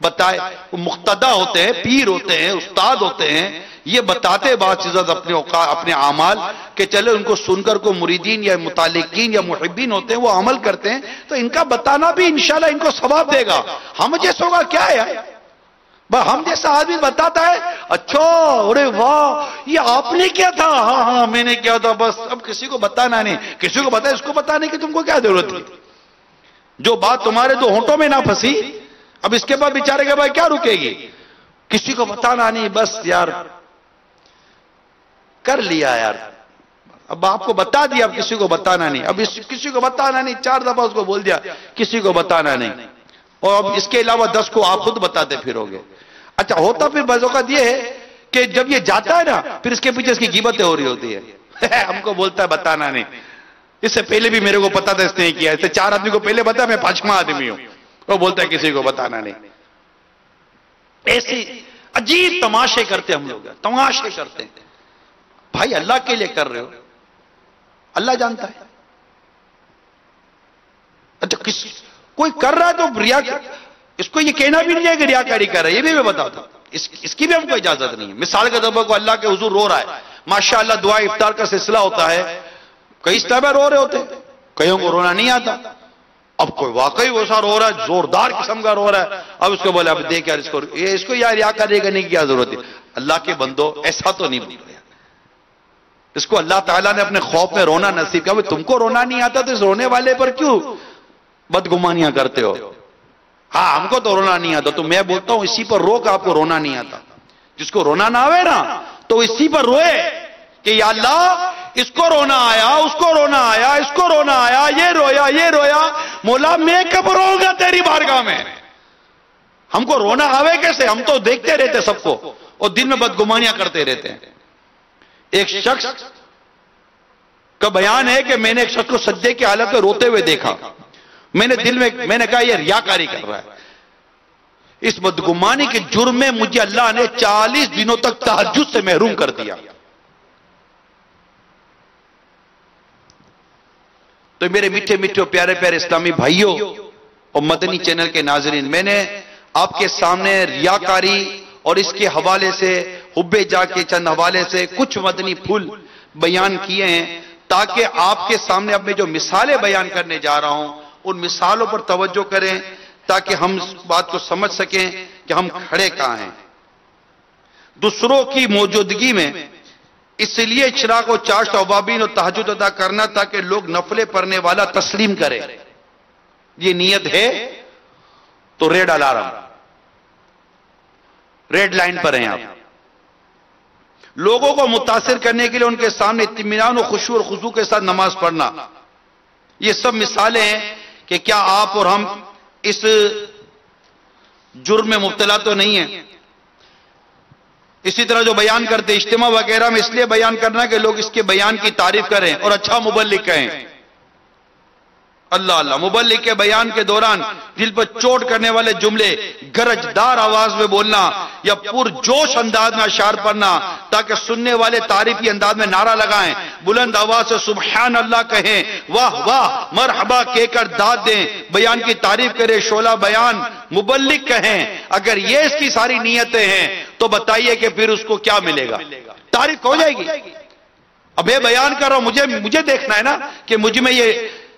بتائے. وہ مقتدی ہوتے ہیں، پیر ہوتے ہیں، استاد ہوتے ہیں، یہ بتاتے بعض چیزیں اپنے اعمال کہ چلے ان کو سن کر کو مریدین یا متعلقین یا محبین ہوتے ہیں وہ عمل کرتے ہیں تو ان کا بتانا بھی انشاءاللہ ان کو ثواب دے گا. ہم جیسوں کا کیا ہے، ہم جیسا آدمی بتاتا ہے اچھا ارے واہ یہ آپ نے کیا تھا، ہاں ہاں میں نے کیا تھا، بس. اب کسی کو بتانا نہیں، کسی کو بتائے اس کو بتانے کی تم کو کیا ضرورت تھی. جو بات تمہارے تو ہونٹوں میں نہ پھنسی اب اس کے بعد بیچارے کے بعد کیا رکے گی. کسی کو بتانا نہیں، بس یار کر لیا یار، اب آپ کو بتا دیا، اب کسی کو بتانا نہیں. اب کسی کو بتانا نہیں 4 دفعہ اس کو بول دیا کسی کو بتانا نہیں. اور اب اس کے علاوہ 10 کو آپ خود بتاتے پھرو گے. اچھا ہوتا پھر بعض اوقات یہ ہے کہ جب یہ جاتا ہے نا پھر اس کے پیچھے اس کی غیبتیں ہو رہی ہوتی ہے. ہم کو بولتا ہے بتانا نہیں، اس سے پہلے بھی میرے کو پتا تھا اس نے کیا، اس سے 4 آدمی کو پہلے بتا، میں 5واں آدمی ہوں. وہ بولتا ہے کسی کو بتانا نہیں. ایسی عجیب تماشے کرتے ہم لوگ، تماشے کرتے ہیں. بھائی اللہ کے لیے کر رہے ہو، اللہ جانتا ہے. اچھا کوئی کر رہا ہے تو اس کو یہ کہنا بھی نہیں ہے کہ ریاکاری کر رہا ہے، یہ بھی میں بتاتا ہوں. اس کی بھی ہم کو اجازت نہیں ہے. مثال کے طور پر اللہ کے حضور رو رہا ہے، ماشاءاللہ دعا افطار کا سلسلہ ہوتا ہے، کئی صحابہ رو رہے ہوتے ہیں، کئیوں کو رونا نہیں آتا. اب کوئی واقعی ویسا رو رہا ہے، زوردار قسم کا رو رہا ہے، اب اس کو بولے اب دیکھ یار اس کو یار ریاکاری کرنے کی کیا ضرورت ہے. اللہ کے بندو ایسا تو نہیں بول رہے. اس کو اللہ تعالیٰ نے اپنے خوف میں رونا نصیب کیا. تم کو رونا نہیں آتا تو اس رونے والے پر کیوں بدگمانیاں کرتے ہو. ہاں ہم کو تو رونا نہیں آتا، تو میں بولتا ہوں اسی پر رو کہ آپ کو رونا نہیں آتا. جس کو رونا نہ آوے نا تو اسی پر روئے کہ یا اللہ اس کو رونا آیا، اس کو رونا آیا، اس کو رونا آیا، یہ رویا یہ رویا، مولا میں کب روؤں گا تیری بارگاہ میں. ہم کو رونا آوے کیسے، ہم تو دیکھتے رہتے سب کو اور دن میں بدگمانیاں کرتے رہتے ہیں. ایک شخص کا بیان ہے کہ میں نے ایک شخص کو سجدے کی حالت میں روتے ہوئے دیکھا. میں نے دل میں نے کہا یہ ریاکاری کر رہا ہے. اس بدگمانی کے جرم میں مجھے اللہ نے 40 دنوں تک تہجد سے محروم کر دیا. تو میرے میٹھے میٹھے پیارے پیارے اسلامی بھائیوں اور مدنی چینل کے ناظرین، میں نے آپ کے سامنے ریاکاری اور اس کے حوالے سے، حب جا کے چند حوالے سے کچھ مدنی پھول بیان کیے ہیں، تاکہ آپ کے سامنے اب میں جو مثالیں بیان کرنے جا رہا ہوں ان مثالوں پر توجہ کریں، تاکہ ہم اس بات کو سمجھ سکیں کہ ہم کھڑے کہاں ہیں. دوسروں کی موجودگی میں اس لیے اشراق و چاشت اوابین اور تہجد ادا کرنا تاکہ لوگ نفلیں پڑھنے والا تسلیم کریں. یہ نیت ہے تو ریڈ الارم، ریڈ لائن پر ہیں آپ. لوگوں کو متاثر کرنے کے لیے ان کے سامنے اطمینان و خشوع اور خضوع کے ساتھ نماز پڑھنا، یہ سب مثالیں ہیں کہ کیا آپ اور ہم اس جرم میں مبتلا تو نہیں ہیں. اسی طرح جو بیان کرتے اجتماع وغیرہ میں اس لیے بیان کرنا کہ لوگ اس کے بیان کی تعریف کریں اور اچھا مبلغ کہیں. اللہ اللہ، مبلغ کے بیان کے دوران دل پر چوٹ کرنے والے جملے گرجدار آواز میں بولنا یا پرجوش انداز میں اشعار پڑھنا تاکہ سننے والے تعریفی انداز میں نعرہ لگائیں، بلند آواز سے سبحان اللہ کہیں، واہ واہ مرحبا کہہ کر داد دیں، بیان کی تعریف کرے، شعلہ بیان مبلغ کہیں. اگر یہ اس کی ساری نیتیں ہیں تو بتائیے کہ پھر اس کو کیا ملے گا؟ تعریف ہو جائے گی. اب یہ بیان کر رہا ہوں، مجھے دیکھنا ہے نا کہ مجھ میں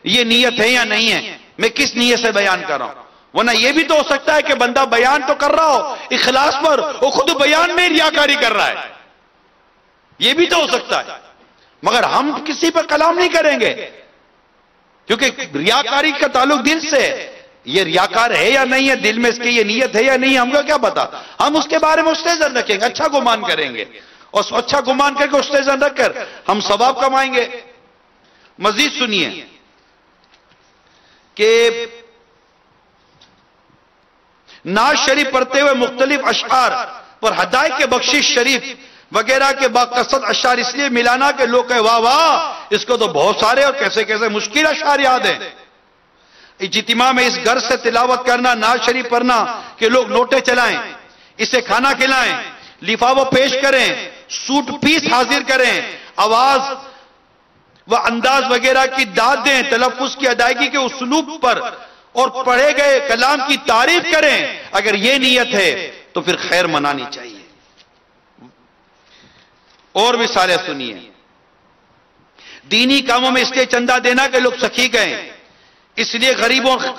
یہ نیت ہے یا نہیں ہے، میں کس نیت سے بیان کر رہا ہوں. ورنہ یہ بھی تو ہو سکتا ہے کہ بندہ بیان تو کر رہا ہو اخلاص پر، وہ خود بیان میں ریاکاری کر رہا ہے. یہ بھی تو ہو سکتا ہے، مگر ہم کسی پر کلام نہیں کریں گے، کیونکہ ریاکاری کا تعلق دل سے. یہ ریاکار ہے یا نہیں ہے، دل میں اس کی یہ نیت ہے یا نہیں، ہم کو کیا پتا. ہم اس کے بارے میں استحضان رکھیں گے، اچھا گمان کریں گے، اور اچھا گمان کر کے استحضان رکھ کر ہم ثواب کمائیں گے. مزید سنیے کہ نعت شریف پڑھتے ہوئے مختلف اشعار پر ہدایت کے بخشش شریف وغیرہ کے باقصد اشعار اس لیے ملانا کہ لوگ کہے واہ واہ اس کو تو بہت سارے اور کیسے کیسے مشکل اشعار یاد ہیں. اجتماع میں اس گھر سے تلاوت کرنا، نعت شریف پڑھنا کہ لوگ لوٹے چلائیں، اسے کھانا کھلائیں، لفافہ پیش کریں، سوٹ پیس حاضر کریں، آواز و انداز وغیرہ کی داد دیں، تلفظ کی ادائیگی کے اسلوب پر اور پڑھے گئے کلام کی تعریف کریں. اگر یہ نیت ہے تو پھر خیر منانی چاہیے. اور مثالیں سنیے. دینی کاموں میں اس لیے چندہ دینا کہ لوگ سخی گئیں، اس لیے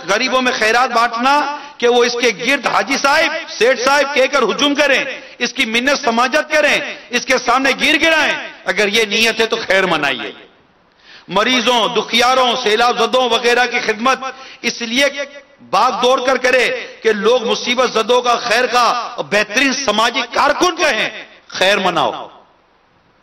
غریبوں میں خیرات بانٹنا کہ وہ اس کے گرد حاجی صاحب سیٹھ صاحب کہہ کر ہجوم کریں، اس کی منت سماجت کریں، اس کے سامنے گرائیں. اگر یہ نیت ہے تو خیر منائیے. مریضوں، دکھیاروں، سیلاب زدوں وغیرہ کی خدمت اس لیے باغ دوڑ کر کرے کہ لوگ مصیبت زدوں کا خیر کا بہترین سماجی کارکن کہیں، خیر مناؤ.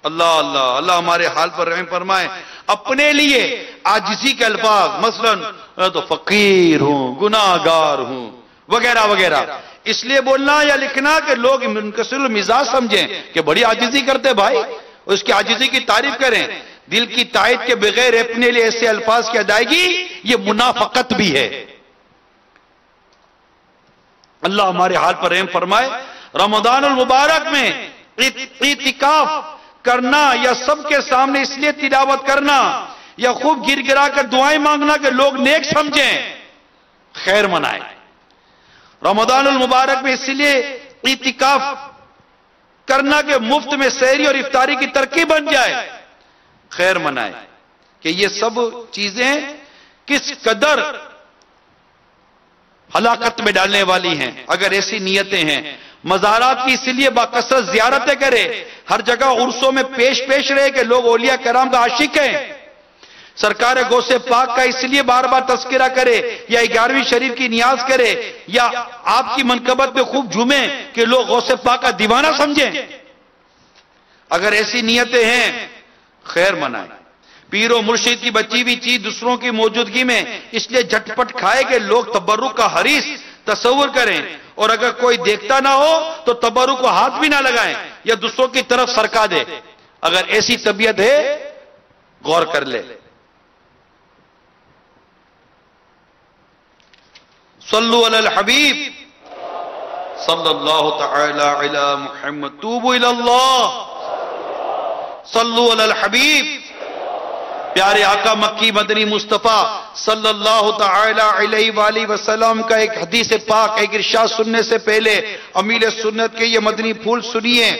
اللہ اللہ اللہ ہمارے حال پر رحم فرمائے. اپنے لیے عاجزی کے الفاظ، مثلا میں تو فقیر ہوں، گناہگار ہوں وغیرہ وغیرہ، اس لیے بولنا یا لکھنا کہ لوگ منکسر المزاج سمجھیں کہ بڑی عاجزی کرتے بھائی، اس کی عاجزی کی تعریف کریں. دل کی تائید کے بغیر اپنے لیے ایسے الفاظ کی ادائیگی یہ منافقت بھی ہے. اللہ ہمارے حال پر رحم فرمائے. رمضان المبارک میں اعتکاف کرنا یا سب کے سامنے اس لیے تلاوت کرنا یا خوب گر گرا کر دعائیں مانگنا کہ لوگ نیک سمجھیں، خیر منائیں. رمضان المبارک میں اس لیے اعتکاف کرنا کہ مفت میں سحری اور افطاری کی ترکیب بن جائے، خیر منائے. کہ یہ سب چیزیں کس قدر ہلاکت میں ڈالنے والی ہیں. اگر ایسی نیتیں ہیں، مزارات کی اس لیے باکثرت زیارتیں کرے، ہر جگہ عرصوں میں پیش رہے کہ لوگ اولیاء کرام کا عاشق ہیں. سرکار غوث پاک کا اس لیے بار بار تذکرہ کرے یا 11ویں شریف کی نیاز کرے یا آپ کی منقبت پہ خوب جھومیں کہ لوگ غوث پاک کا دیوانہ سمجھیں. اگر ایسی نیتیں ہیں، خیر منائیں. پیر و مرشد کی بچی ہوئی چیز دوسروں کی موجودگی میں اس لیے جھٹپٹ کھائے کہ لوگ تبرک کا حریص تصور کریں، اور اگر کوئی دیکھتا نہ ہو تو تبرک کو ہاتھ بھی نہ لگائیں یا دوسروں کی طرف سرکا دے. اگر ایسی طبیعت ہے غور کر لے. صلو علی الحبیب صلی اللہ تعالی علی محمد، توبوا الی اللہ، صلو علی الحبیب۔ پیارے آقا مکی مدنی مصطفیٰ صلی اللہ تعالی علیہ وآلہ وسلم کا ایک حدیث پاک، ایک ارشاد سننے سے پہلے امیر سنت کے یہ مدنی پھول سنیے،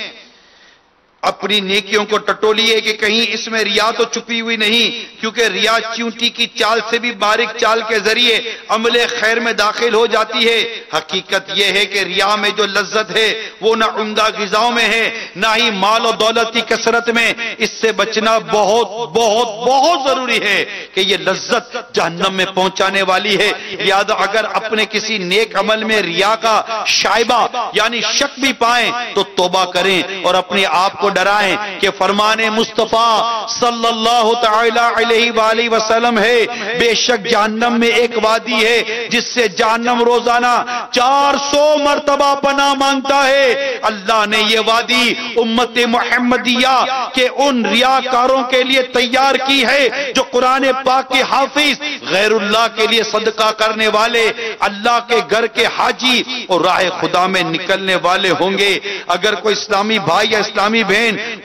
اپنی نیکیوں کو ٹٹولیے کہ کہیں اس میں ریا تو چھپی ہوئی نہیں، کیونکہ ریا چیونٹی کی چال سے بھی باریک چال کے ذریعے عمل خیر میں داخل ہو جاتی ہے۔ حقیقت یہ ہے کہ ریا میں جو لذت ہے وہ نہ عمدہ غذاؤں میں ہے، نہ ہی مال و دولت کی کثرت میں۔ اس سے بچنا بہت بہت بہت ضروری ہے کہ یہ لذت جہنم میں پہنچانے والی ہے۔ لہذا اگر اپنے کسی نیک عمل میں ریا کا شائبہ یعنی شک بھی پائیں تو توبہ کریں اور اپنے آپ کو ڈرائیں کہ فرمان مصطفیٰ صلی اللہ تعالی علیہ وآلہ وسلم ہے، بے شک جہنم میں ایک وادی ہے جس سے جہنم روزانہ 400 مرتبہ پناہ مانگتا ہے۔ اللہ نے یہ وادی امت محمدیہ کے ان ریاکاروں کے لیے تیار کی ہے جو قرآن پاک کے حافظ، غیر اللہ کے لیے صدقہ کرنے والے، اللہ کے گھر کے حاجی اور راہ خدا میں نکلنے والے ہوں گے۔ اگر کوئی اسلامی بھائی یا اسلامی بہن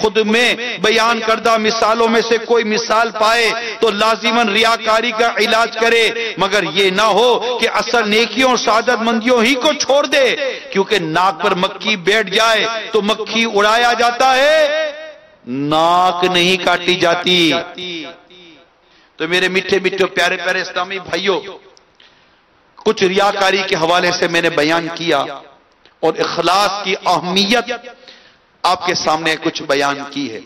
خود میں بیان کردہ مثالوں میں سے کوئی مثال پائے تو لازماً ریاکاری کا علاج کرے، مگر یہ نہ ہو کہ اصل نیکیوں اور سعادت مندیوں ہی کو چھوڑ دے، کیونکہ ناک پر مکھی بیٹھ جائے تو مکھی اڑایا جاتا ہے، ناک نہیں کاٹی جاتی۔ تو میرے میٹھے میٹھے پیارے پیارے اسلامی بھائیوں، کچھ ریاکاری کے حوالے سے میں نے بیان کیا اور اخلاص کی اہمیت آپ کے سامنے کچھ بیان کی ہے۔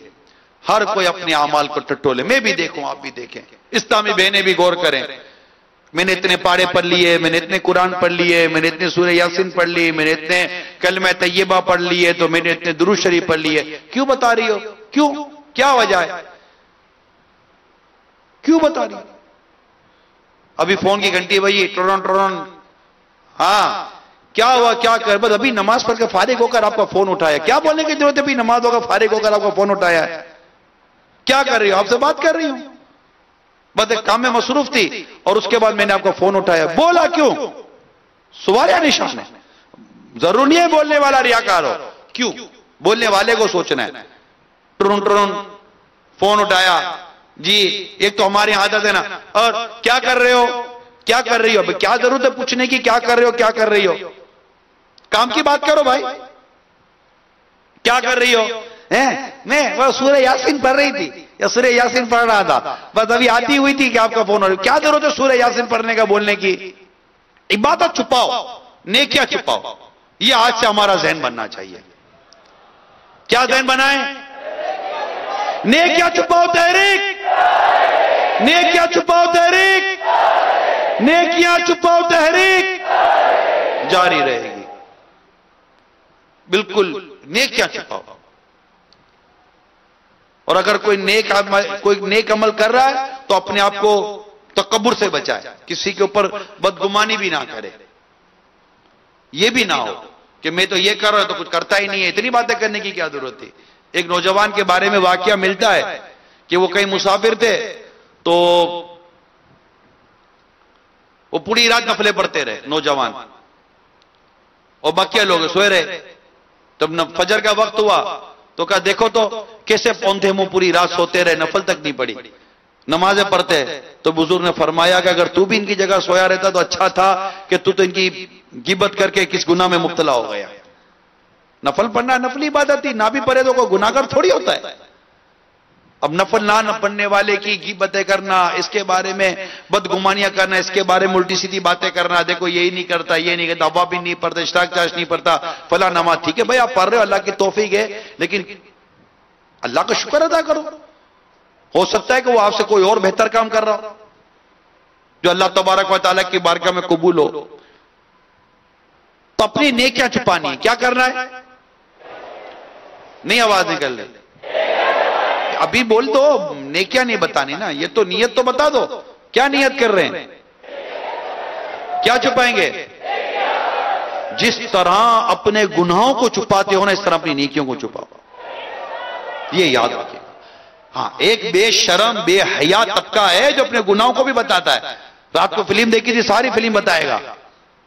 ہر کوئی اپنے اعمال کو ٹٹولے، میں بھی دیکھوں آپ بھی دیکھیں، اسلامی بہنیں بھی غور کریں۔ میں نے اتنے پاڑے پڑھ لیے، میں نے اتنے قرآن پڑھ لیے، میں نے اتنے سورہ یاسین پڑھ لی، میں نے اتنے کلمہ طیبہ پڑھ لیے، تو میں نے اتنے درود شریف پڑھ لیے۔ کیوں بتا رہی ہو؟ کیوں؟ کیا وجہ ہے؟ کیوں بتا رہی ہو؟ ابھی فون کی گھنٹی بجی، ٹرون ٹرون، ہاں کیا ہوا؟ کیا کر؟ بس ابھی نماز پڑھ کے فارغ ہو کر آپ کا فون اٹھایا۔ کیا بولنے کی ضرورت ہے؟ ابھی نماز ہو کر فارغ ہو کر آپ کا فون اٹھایا ہے۔ کیا کر رہی ہو؟ آپ سے بات کر رہی ہوں، بس ایک کام میں مصروف تھی اور اس کے بعد میں نے آپ کا فون اٹھایا۔ بولا کیوں؟ سوال یا نشان ہے؟ ضرور نہیں ہے بولنے والا ریاکار ہو، کیوں؟ بولنے والے کو سوچنا ہے۔ ٹرون ٹرون فون اٹھایا جی، ایک تو ہماری عادت ہے نا، اور کیا کر رہے ہو؟ کیا کر رہی ہو؟ کیا ضرورت ہے پوچھنے کی کیا کر رہے ہو؟ کیا کر رہی ہو؟ کام کی بات کرو بھائی۔ کیا کر رہی ہو؟ میں وہ سورہ یاسین پڑھ رہی تھی یا سورہ یاسین پڑھ رہا تھا، بس ابھی آتی ہوئی تھی کہ آپ کا فون ہو رہا ہے۔ کیا ضرورت ہے سورہ یاسین پڑھنے کا، بولنے کی؟ عبادت چھپاؤ، نیکیاں چھپاؤ، یہ آج سے ہمارا ذہن بننا چاہیے۔ کیا ذہن بنائیں؟ نیکیاں چھپاؤ تحریک، نیکیاں چھپاؤ تحریک، نیکیاں چھپاؤ تحریک جاری رہے گی۔ بالکل نیکیاں چھپاؤ، اور اگر کوئی نیک عمل کر رہا ہے تو اپنے آپ کو تکبر سے بچائے، کسی کے اوپر بدگمانی بھی نہ کرے۔ یہ بھی نہ ہو کہ میں تو یہ کر رہا ہوں تو کچھ کرتا ہی نہیں ہے، اتنی باتیں کرنے کی کیا ضرورت تھی۔ ایک نوجوان کے بارے میں واقعہ ملتا ہے کہ وہ کہیں مسافر تھے تو وہ پوری رات نفلیں پڑھتے رہے نوجوان، اور باقی لوگ سوئے رہے۔ تب فجر کا وقت ہوا تو کہا دیکھو تو کیسے پونتھے منہ پوری رات سوتے رہے، نفل تک نہیں پڑی، نمازیں پڑھتے۔ تو بزرگ نے فرمایا کہ اگر تو بھی ان کی جگہ سویا رہتا تو اچھا تھا کہ تو ان کی غیبت کر کے کس گناہ میں مبتلا ہو گیا۔ نفل پڑھنا نفلی عبادت تھی، نہ بھی پڑھے تو کوئی گناہگار تھوڑی ہوتا ہے۔ اب نفل نہ پڑھنے والے کی غیبتیں کرنا، اس کے بارے میں بدگمانیاں کرنا، اس کے بارے میں الٹی سیدھی باتیں کرنا، دیکھو یہی نہیں کرتا، یہ نہیں کرتا، ابا بھی نہیں پڑھتا، اشراق چاش نہیں پڑھتا، فلاں نماز۔ ٹھیک ہے بھائی آپ پڑھ رہے ہو، اللہ کی توفیق ہے، لیکن اللہ کا شکر ادا کرو۔ ہو سکتا ہے کہ وہ آپ سے کوئی اور بہتر کام کر رہا ہو جو اللہ تبارک و تعالیٰ کی بارگاہ میں قبول ہو۔ تو اپنی نیکیاں چھپانی ہے، کیا کرنا ہے؟ نہیں آواز نکل رہی، ابھی بول دو، نیکیاں نہیں بتانی نا، یہ تو نیت تو بتا دو، کیا نیت کر رہے ہیں؟ کیا چھپائیں گے؟ جس طرح اپنے گناہوں کو چھپاتے ہو نا، اس طرح اپنی نیکیوں کو چھپاؤ، یہ یاد رکھیں۔ ہاں ایک بے شرم بے حیا طبقہ ہے جو اپنے گناہوں کو بھی بتاتا ہے۔ رات کو فلم دیکھی تھی، ساری فلم بتائے گا،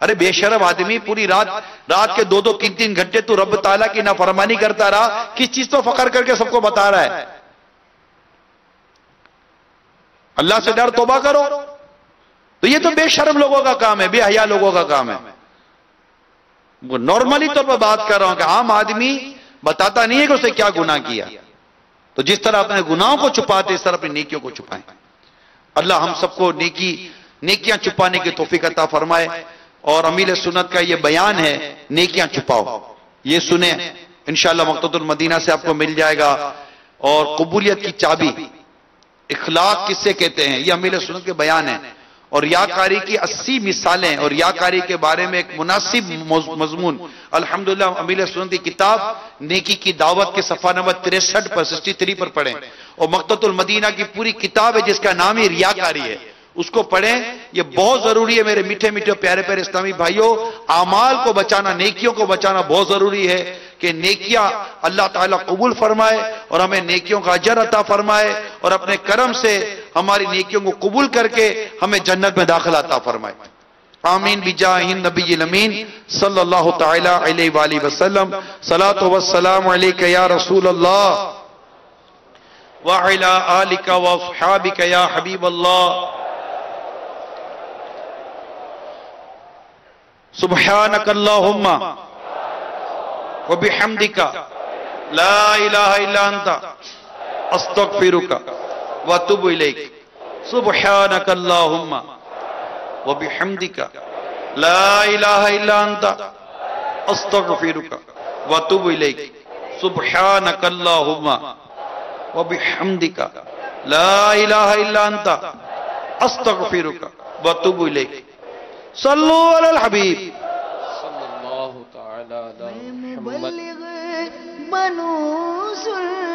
ارے بے شرم آدمی، پوری رات کے 2-3 گھنٹے تو رب تعالیٰ کی نافرمانی کرتا رہا، کس چیز تو فخر کر کے سب کو بتا رہا ہے؟ اللہ سے ڈر، توبہ کرو۔ تو یہ تو بے شرم لوگوں کا کام ہے، بے حیا لوگوں کا کام ہے۔ وہ نارملی طور پر بات کر رہا ہوں کہ عام آدمی بتاتا نہیں ہے کہ اس نے کیا گناہ کیا۔ تو جس طرح اپنے گناہوں کو چھپاتے، اس طرح اپنی نیکیوں کو چھپائیں۔ اللہ ہم سب کو نیکیاں چھپانے کی توفیق عطا فرمائے۔ اور امیل سنت کا یہ بیان ہے، نیکیاں چھپاؤ، یہ سنیں، انشاءاللہ مقتۃ المدینہ سے آپ کو مل جائے گا۔ اور قبولیت کی چابی، اخلاق کس سے کہتے ہیں، یہ امیل سنت کے بیان ہے۔ اور ریاکاری کی 80 مثالیں، اور ریاکاری کے بارے میں ایک مناسب مضمون الحمدللہ امیل سنت کی کتاب نیکی کی دعوت کے صفحہ نمبر 63 پر پڑھیں۔ اور مقتۃ المدینہ کی پوری کتاب ہے جس کا نام ہی ریاکاری ہے، اس کو پڑھیں، یہ بہت ضروری ہے میرے میٹھے میٹھے پیارے پیارے اسلامی بھائیوں۔ اعمال کو بچانا، نیکیوں کو بچانا بہت ضروری ہے کہ نیکیاں اللہ تعالیٰ قبول فرمائے اور ہمیں نیکیوں کا اجر عطا فرمائے، اور اپنے کرم سے ہماری نیکیوں کو قبول کر کے ہمیں جنت میں داخل عطا فرمائے۔ آمین بجاہ النبی الامین صلی اللہ تعالی علیہ وآلہ وسلم۔ صلاۃ والسلام علیک یا رسول اللہ وعلی آلک واصحابک یا حبیب اللہ۔ سبحانک اللہم وبحمدک لا الہ الا انت استغفرک واتوب الیک۔ سبحانک اللہم وبحمدک لا الہ الا انت استغفرک واتوب الیک۔ سبحانک اللہم وبحمدک لا الہ الا انت استغفرک واتوب الیک۔ صلو علی الحبیب صلی اللہ تعالی علی محمد۔ مبلغ بنو سلطان